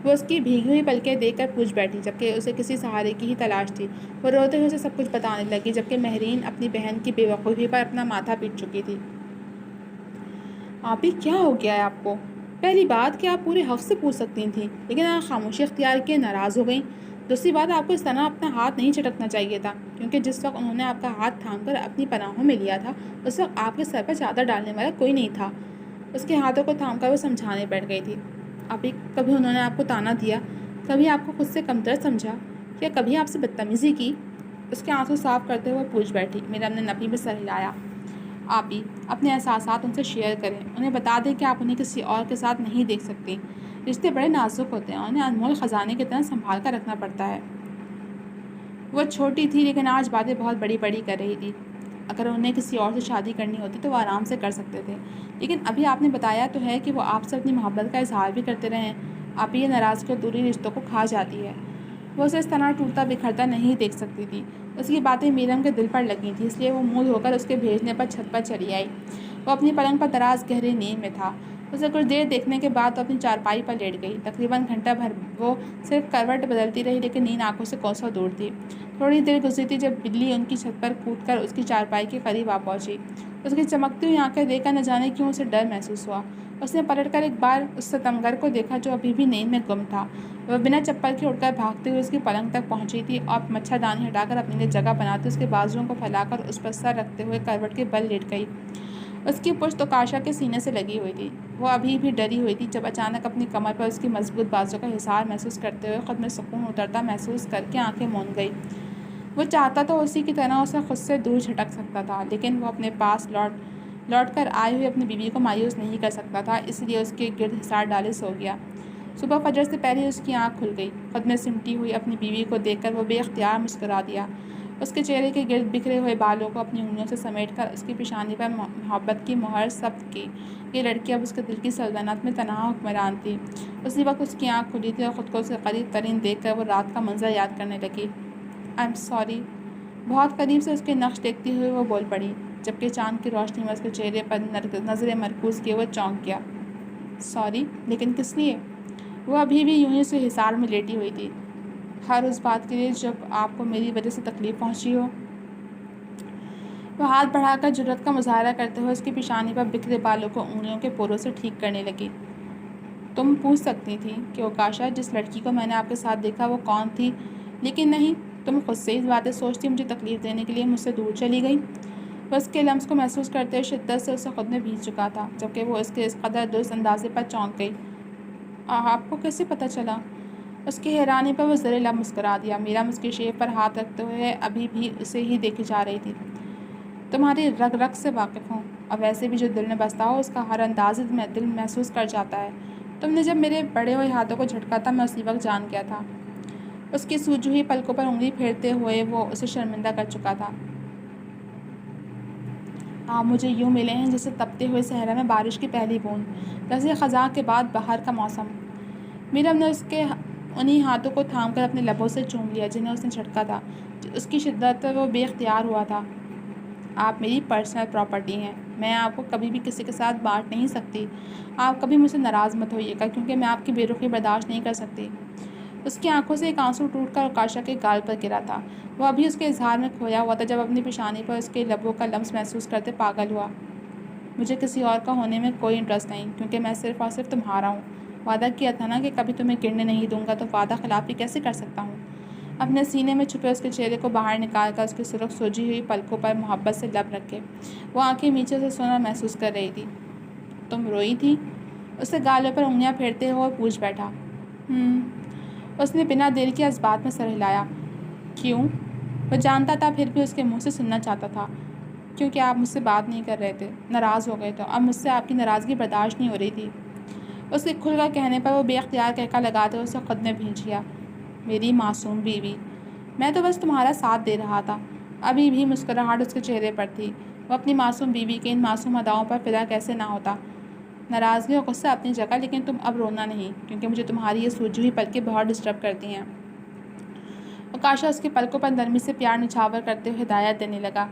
وہ اس کی بھیگی ہوئی پلکیں دیکھ کر پوچھ بیٹھی جبکہ اسے کسی سہارے کی ہی تلاش تھی۔ وہ روتے ہوئے اسے سب کچھ بتانے لگی جبکہ مہرین اپنی بہن کی بے وقوفی پر اپنا ماتھا پیٹ چکی تھی۔ آپی، کیا ہو گیا ہے آپ کو؟ پہلی بات کہ آپ پورے حق سے پوچھ سکتی تھیں لیکن آپ خاموشی اختیار کیے ناراض ہو گئیں۔ دوسری بات، آپ کو اس طرح اپنا ہاتھ نہیں چٹکنا چاہیے تھا کیونکہ جس وقت انہوں نے آپ کا ہاتھ تھام کر اپنی پناہوں میں لیا تھا اس وقت آپ کے سر پر چادر ڈالنے والا کوئی نہیں تھا۔ اس کے ہاتھوں کو تھام کر وہ سمجھانے بیٹھ گئی تھی۔ آپی، کبھی انہوں نے آپ کو تانا دیا؟ کبھی آپ کو خود سے کمتر سمجھا یا کبھی آپ سے بدتمیزی کی؟ اس کے آنسو صاف کرتے ہوئے پوچھ بیٹھی۔ میرم نے نفی میں سر ہلایا۔ آپی، اپنے احساسات ان سے شیئر کریں، انہیں بتا دیں کہ آپ انہیں کسی اور کے ساتھ نہیں دیکھ سکتی۔ رشتے بڑے نازک ہوتے ہیں، انہیں انمول خزانے کی طرح سنبھال کر رکھنا پڑتا ہے۔ وہ چھوٹی تھی لیکن آج باتیں بہت بڑی بڑی کر رہی تھی۔ اگر انہیں کسی اور سے شادی کرنی ہوتی تو وہ آرام سے کر سکتے تھے لیکن ابھی آپ نے بتایا تو ہے کہ وہ آپ سے اپنی محبت کا اظہار بھی کرتے رہے ہیں۔ آپ یہ ناراضگی اور دوری رشتوں کو کھا جاتی ہے۔ وہ اسے اس طرح ٹوٹتا بکھرتا نہیں دیکھ سکتی تھی۔ اس کی باتیں میرم کے دل پر لگی تھیں، اس لیے وہ منہ دھو کر اس کے بھیجنے پر چھت پر چلی آئی۔ وہ اپنی پلنگ پر دراز گہری نیند میں تھا۔ اسے کچھ دیر دیکھنے کے بعد وہ اپنی چارپائی پر لیٹ گئی۔ تقریباً گھنٹہ بھر وہ صرف کروٹ بدلتی رہی، لیکن نیند آنکھوں سے کوسوں دور تھی۔ تھوڑی دیر گزری تھی جب بلی ان کی چھت پر کود کر اس کی چارپائی کے قریب آ پہنچی۔ اس کی چمکتی ہوئی آنکھیں دیکھ کر نہ جانے کیوں اسے ڈر محسوس ہوا۔ اس نے پلٹ کر ایک بار اس ستمگر کو دیکھا جو ابھی بھی نیند میں گم تھا۔ وہ بنا چپل کے اٹھ کر بھاگتے ہوئے اس کی پلنگ تک پہنچی تھی اور مچھردانی ہٹا کر اپنے لیے جگہ بناتے اس کے بازوؤں کو پھیلا کر اس پر سر رکھتے ہوئے کروٹ کے بل لیٹ گئی۔ اس کی پشت اوکاشا کے سینے سے لگی ہوئی تھی۔ وہ ابھی بھی ڈری ہوئی تھی جب اچانک اپنی کمر پر اس کی مضبوط بازو کا حصار محسوس کرتے ہوئے خود میں سکون اترتا محسوس کر کے آنکھیں موند گئی۔ وہ چاہتا تو اسی کی طرح اسے خود سے دور جھٹک سکتا تھا، لیکن وہ اپنے پاس لوٹ کر آئی ہوئی اپنی بیوی کو مایوس نہیں کر سکتا تھا، اس لیے اس کے گرد حصار ڈالے سو گیا۔ صبح فجر سے پہلے اس کی آنکھ کھل گئی۔ خود میں سمٹی ہوئی اپنی بیوی کو دیکھ کر وہ بے اختیار مسکرا دیا۔ اس کے چہرے کے گرد بکھرے ہوئے بالوں کو اپنی انگلیوں سے سمیٹ کر اس کی پیشانی پر محبت کی مہر ثبت کی۔ یہ لڑکی اب اس کے دل کی سلطنت میں تنہا حکمران تھی۔ اسی وقت اس کی آنکھ کھلی تھی اور خود کو اس کے قریب ترین دیکھ کر وہ رات کا منظر یاد کرنے لگی۔ I am sorry. بہت قریب سے اس کے نقش دیکھتی ہوئے وہ بول پڑی، جبکہ چاند کی روشنی میں اس کے چہرے پر نظریں مرکوز کیے وہ چونک گیا۔ سوری؟ لیکن کس لیے؟ وہ ابھی بھی یوں ہی اس کے حصار میں لیٹی ہوئی تھی۔ ہر اس بات کے لیے جب آپ کو میری وجہ سے تکلیف پہنچی ہو۔ وہ ہاتھ بڑھا کر جرأت کا مظاہرہ کرتے ہوئے اس کی پیشانی پر بکھرے بالوں کو انگلیوں کے پوروں سے ٹھیک کرنے لگی۔ تم پوچھ سکتی تھی کہ اوکاشا، جس لڑکی کو میں نے آپ کے ساتھ دیکھا وہ کون تھی، لیکن نہیں، تم خود سے اس باتیں سوچتی مجھے تکلیف دینے کے لیے مجھ سے دور چلی گئی۔ وہ اس کے لمس کو محسوس کرتے ہوئے شدت سے اسے خود میں بھیج چکا تھا، جبکہ وہ اس کے اس قدر درست اندازے پر چونک گئی۔ آپ کو کیسے پتہ چلا؟ اس کی حیرانی پر وہ زر لب مسکرا دیا۔ میرم اس کی شیف پر ہاتھ رکھتے ہوئے ابھی بھی اسے ہی دیکھی جا رہی تھی۔ تمہاری رگ رگ سے واقف ہوں، اور ویسے بھی جو دل میں بستا ہو اس کا ہر انداز دل محسوس کر جاتا ہے۔ تم نے جب میرے بڑے ہوئے ہاتھوں کو جھٹکا تھا میں اسی وقت جان گیا تھا۔ اس کی سوجی ہوئی پلکوں پر انگلی پھیرتے ہوئے وہ اسے شرمندہ کر چکا تھا۔ آپ مجھے یوں ملے ہیں جیسے تپتے ہوئے صحرا میں بارش کی پہلی بوند، جیسے خزاں کے بعد بہار کا موسم۔ میرم نے اس کے انہی ہاتھوں کو تھام کر اپنے لبوں سے چوم لیا جنہیں اس نے جھٹکا تھا۔ اس کی شدت پر وہ بے اختیار ہوا تھا۔ آپ میری پرسنل پراپرٹی ہیں، میں آپ کو کبھی بھی کسی کے ساتھ بانٹ نہیں سکتی۔ آپ کبھی مجھ سے ناراض مت ہوئیے گا، کیونکہ میں آپ کی بے رخی برداشت نہیں کر سکتی۔ اس کی آنکھوں سے ایک آنسو ٹوٹ کر اوکاشا کے گال پر گرا تھا۔ وہ ابھی اس کے اظہار میں کھویا ہوا تھا جب اپنی پیشانی پر اس کے لبوں کا لمس محسوس کرتے پاگل ہوا۔ مجھے کسی اور کا ہونے میں کوئی انٹرسٹ نہیں، کیونکہ میں صرف اور صرف تمہارا ہوں۔ وعدہ کیا تھا نا کہ کبھی تمہیں گرنے نہیں دوں گا، تو وعدہ خلافی کیسے کر سکتا ہوں؟ اپنے سینے میں چھپے اس کے چہرے کو باہر نکال کر اس کی سرخ سوجی ہوئی پلکوں پر محبت سے لب رکھے وہ آنکھیں نیچے سے سونا محسوس کر رہی تھی۔ تم روئی تھی؟ اس سے گالوں پر انگلیاں پھیرتے ہوئے پوچھ بیٹھا۔ اس نے بنا دیر کے اس بات میں سر ہلایا۔ کیوں؟ وہ جانتا تھا پھر بھی اس کے منہ سے سننا چاہتا تھا۔ کیونکہ آپ مجھ سے بات نہیں کر رہے تھے، ناراض ہو گئے تھے، اب مجھ سے آپ کی ناراضگی برداشت نہیں ہو رہی تھی۔ اس کے کھل کر کہنے پر وہ بے اختیار کہکا لگاتے ہوئے اسے خود میں بھینچ گیا۔ میری معصوم بیوی، میں تو بس تمہارا ساتھ دے رہا تھا۔ ابھی بھی مسکراہٹ اس کے چہرے پر تھی۔ وہ اپنی معصوم بیوی کے ان معصوم اداؤں پر فدا کیسے نہ ہوتا۔ ناراضگی اور غصہ اپنی جگہ، لیکن تم اب رونا نہیں، کیونکہ مجھے تمہاری یہ سوجی ہوئی پلکیں بہت ڈسٹرب کرتی ہیں۔ اوکاشا اس کی پلکوں پر نرمی سے پیار نچھاور کرتے ہوئے ہدایت دینے لگا۔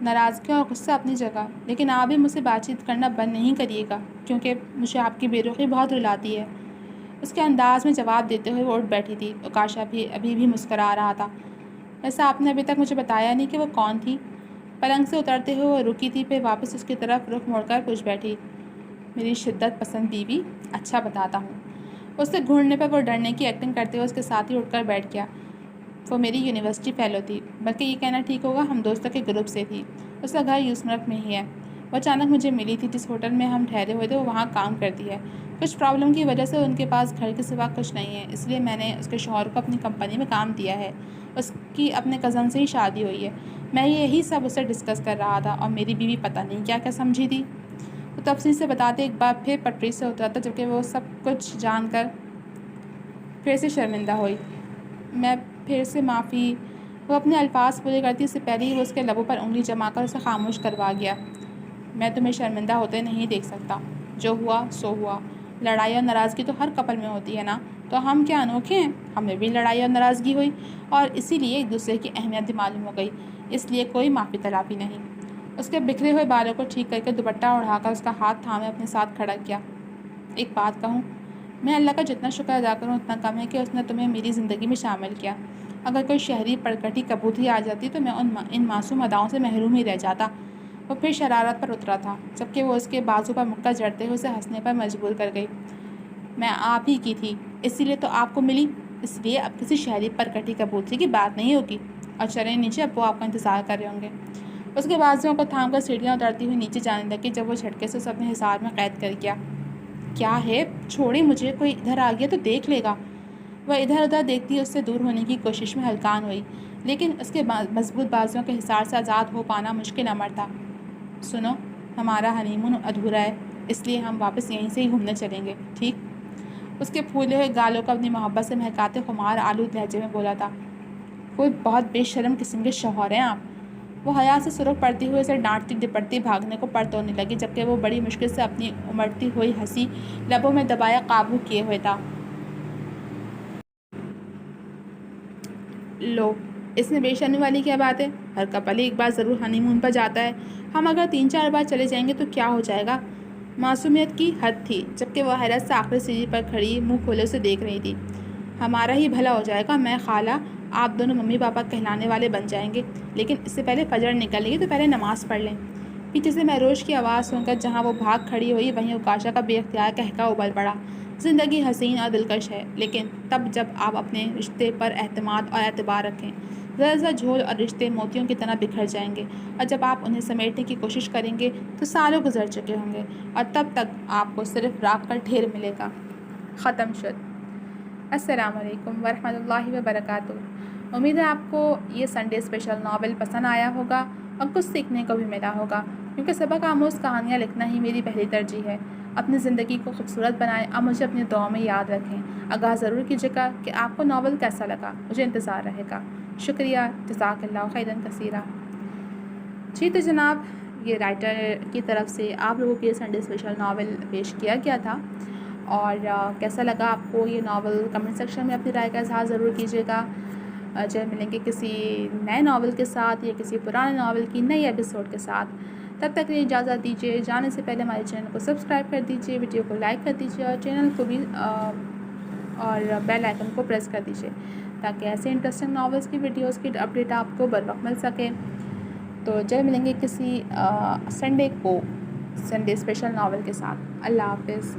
ناراضگی اور غصہ اپنی جگہ، لیکن آپ بھی مجھ سے بات چیت کرنا بند نہیں کریے گا، کیونکہ مجھے آپ کی بے رخی بہت رلاتی ہے۔ اس کے انداز میں جواب دیتے ہوئے وہ اٹھ بیٹھی تھی۔ اوکاشا بھی ابھی بھی مسکرا رہا تھا۔ ایسا آپ نے ابھی تک مجھے بتایا نہیں کہ وہ کون تھی؟ پلنگ سے اترتے ہوئے وہ رکی تھی، پھر واپس اس کی طرف رخ موڑ کر پوچھ بیٹھی۔ میری شدت پسند بیوی؟ اچھا بتاتا ہوں۔ اس سے گھورنے پر وہ ڈرنے کی ایکٹنگ کرتے ہوئے اس کے ساتھ ہی اٹھ کر بیٹھ گیا۔ وہ میری یونیورسٹی فیلو تھی، بلکہ یہ کہنا ٹھیک ہوگا ہم دوستوں کے گروپ سے تھی۔ اس کا گھر یوسمرگ میں ہی ہے۔ وہ اچانک مجھے ملی تھی، جس ہوٹل میں ہم ٹھہرے ہوئے تھے وہ وہاں کام کرتی ہے۔ کچھ پرابلم کی وجہ سے ان کے پاس گھر کے سوا کچھ نہیں ہے، اس لیے میں نے اس کے شوہر کو اپنی کمپنی میں کام دیا ہے۔ اس کی اپنے کزن سے ہی شادی ہوئی ہے۔ میں یہی سب اسے ڈسکس کر رہا تھا، اور میری بیوی پتہ نہیں کیا کیا سمجھی تھی۔ وہ تفصیل سے بتاتے ایک بار پھر پٹری سے اترا تھا، جبکہ وہ سب کچھ جان کر پھر سے شرمندہ ہوئی۔ میں پھر سے معافی۔ وہ اپنے الفاظ پورے کرتی اس سے پہلے ہی وہ اس کے لبوں پر انگلی جما کر اسے خاموش کروا گیا۔ میں تمہیں شرمندہ ہوتے نہیں دیکھ سکتا۔ جو ہوا سو ہوا۔ لڑائی اور ناراضگی تو ہر کپل میں ہوتی ہے نا، تو ہم کیا انوکھے ہیں؟ ہمیں بھی لڑائی اور ناراضگی ہوئی اور اسی لیے ایک دوسرے کی اہمیت بھی معلوم ہو گئی، اس لیے کوئی معافی تلافی نہیں۔ اس کے بکھرے ہوئے بالوں کو ٹھیک کر کے دوپٹہ اڑا کر اس کا ہاتھ تھامے اپنے ساتھ کھڑا کیا۔ ایک بات کہوں، میں اللہ کا جتنا شکر ادا کروں اتنا کم ہے کہ اس نے تمہیں میری زندگی میں شامل کیا۔ اگر کوئی شہری پرکٹی کبوتری آ جاتی تو میں ان معصوم اداؤں سے محروم ہی رہ جاتا۔ وہ پھر شرارت پر اترا تھا، جبکہ وہ اس کے بازو پر مکہ جڑتے ہوئے اسے ہنسنے پر مجبور کر گئی۔ میں آپ ہی کی تھی، اسی لیے تو آپ کو ملی، اس لیے اب کسی شہری پرکٹی کبوتری کی بات نہیں ہوگی۔ اور چلیں نیچے، اب وہ آپ کا انتظار کر رہے ہوں گے۔ اس کے بازوؤں کو تھام کر سیڑھیاں اترتی ہوئی نیچے جانے لگی جب وہ جھٹکے سے اسے اپنے حصار میں قید کر گیا۔ کیا ہے؟ چھوڑیں مجھے، کوئی ادھر آ گیا تو دیکھ لے گا۔ وہ ادھر ادھر دیکھتی اس سے دور ہونے کی کوشش میں ہلکان ہوئی، لیکن اس کے مضبوط بازوؤں کے حصار سے آزاد ہو پانا مشکل امر تھا۔ سنو، ہمارا ہنی مون ادھورا ہے، اس لیے ہم واپس یہیں سے ہی گھومنے چلیں گے، ٹھیک؟ اس کے پھولے ہوئے گالوں کو اپنی محبت سے مہکاتے خمار آلود لہجے میں بولا تھا۔ کوئی بہت بے شرم قسم کے شوہر ہیں آپ۔ وہ حیا سے سرخ پڑتی ہوئے اسے ڈانٹتی ڈپٹتی بھاگنے کو پرتونے لگی، جبکہ وہ بڑی مشکل سے اپنی امڑتی ہوئی ہنسی لبوں میں دبایا قابو کیے ہوئے تھا۔ لو، اس میں بے شرمی والی کیا بات ہے؟ ہر کپل ایک بار ضرور ہنی مون پر جاتا ہے، ہم اگر 3-4 بار چلے جائیں گے تو کیا ہو جائے گا؟ معصومیت کی حد تھی، جبکہ وہ حیرت سے آخری سیڑھی پر کھڑی منہ کھولے اسے دیکھ رہی تھی۔ ہمارا ہی بھلا ہو جائے گا، میں خالہ، آپ دونوں ممی پاپا کہلانے والے بن جائیں گے، لیکن اس سے پہلے فجر نکلے گی تو پہلے نماز پڑھ لیں۔ پیچھے سے مہروش کی آواز سن کر جہاں وہ بھاگ کھڑی ہوئی وہیں اوکاشا کا بے اختیار قہقہ ابل پڑا۔ زندگی حسین اور دلکش ہے، لیکن تب جب آپ اپنے رشتے پر اعتماد اور اعتبار رکھیں۔ ذرا سا جھول اور رشتے موتیوں کی طرح بکھر جائیں گے، اور جب آپ انہیں سمیٹنے کی کوشش کریں گے تو سالوں گزر چکے ہوں گے، اور تب تک آپ کو صرف راکھ کا ڈھیر ملے گا۔ ختم شد۔ السلام علیکم ورحمۃ اللہ وبرکاتہ۔ امید ہے آپ کو یہ سنڈے اسپیشل ناول پسند آیا ہوگا اور کچھ سیکھنے کو بھی ملا ہوگا، کیونکہ سبق آموز کہانیاں لکھنا ہی میری پہلی ترجیح ہے۔ اپنی زندگی کو خوبصورت بنائیں اور مجھے اپنی دعاؤں میں یاد رکھیں۔ آگاہ ضرور کیجیے گا کہ آپ کو ناول کیسا لگا، مجھے انتظار رہے گا۔ شکریہ، جزاک اللہ خیراً کثیرا۔ جی تو جناب، یہ رائٹر کی طرف سے آپ لوگوں کے سنڈے اسپیشل ناول پیش کیا گیا تھا، اور کیسا لگا آپ کو یہ ناول کمنٹ سیکشن میں اپنی رائے کا اظہار ضرور کیجیے گا۔ جب ملیں گے کسی نئے ناول کے ساتھ یا کسی پرانے ناول کی نئی ایپیسوڈ کے ساتھ، تب تک کے اجازت دیجیے۔ جانے سے پہلے ہمارے چینل کو سبسکرائب کر دیجیے، ویڈیو کو لائک کر دیجیے اور چینل کو بھی اور بیل آئیکن کو پریس کر دیجیے، تاکہ ایسے انٹرسٹنگ ناولس کی ویڈیوز کی اپڈیٹ آپ کو بر وقت مل سکے۔ تو جب ملیں گے کسی سنڈے اسپیشل ناول کے ساتھ۔ اللہ حافظ۔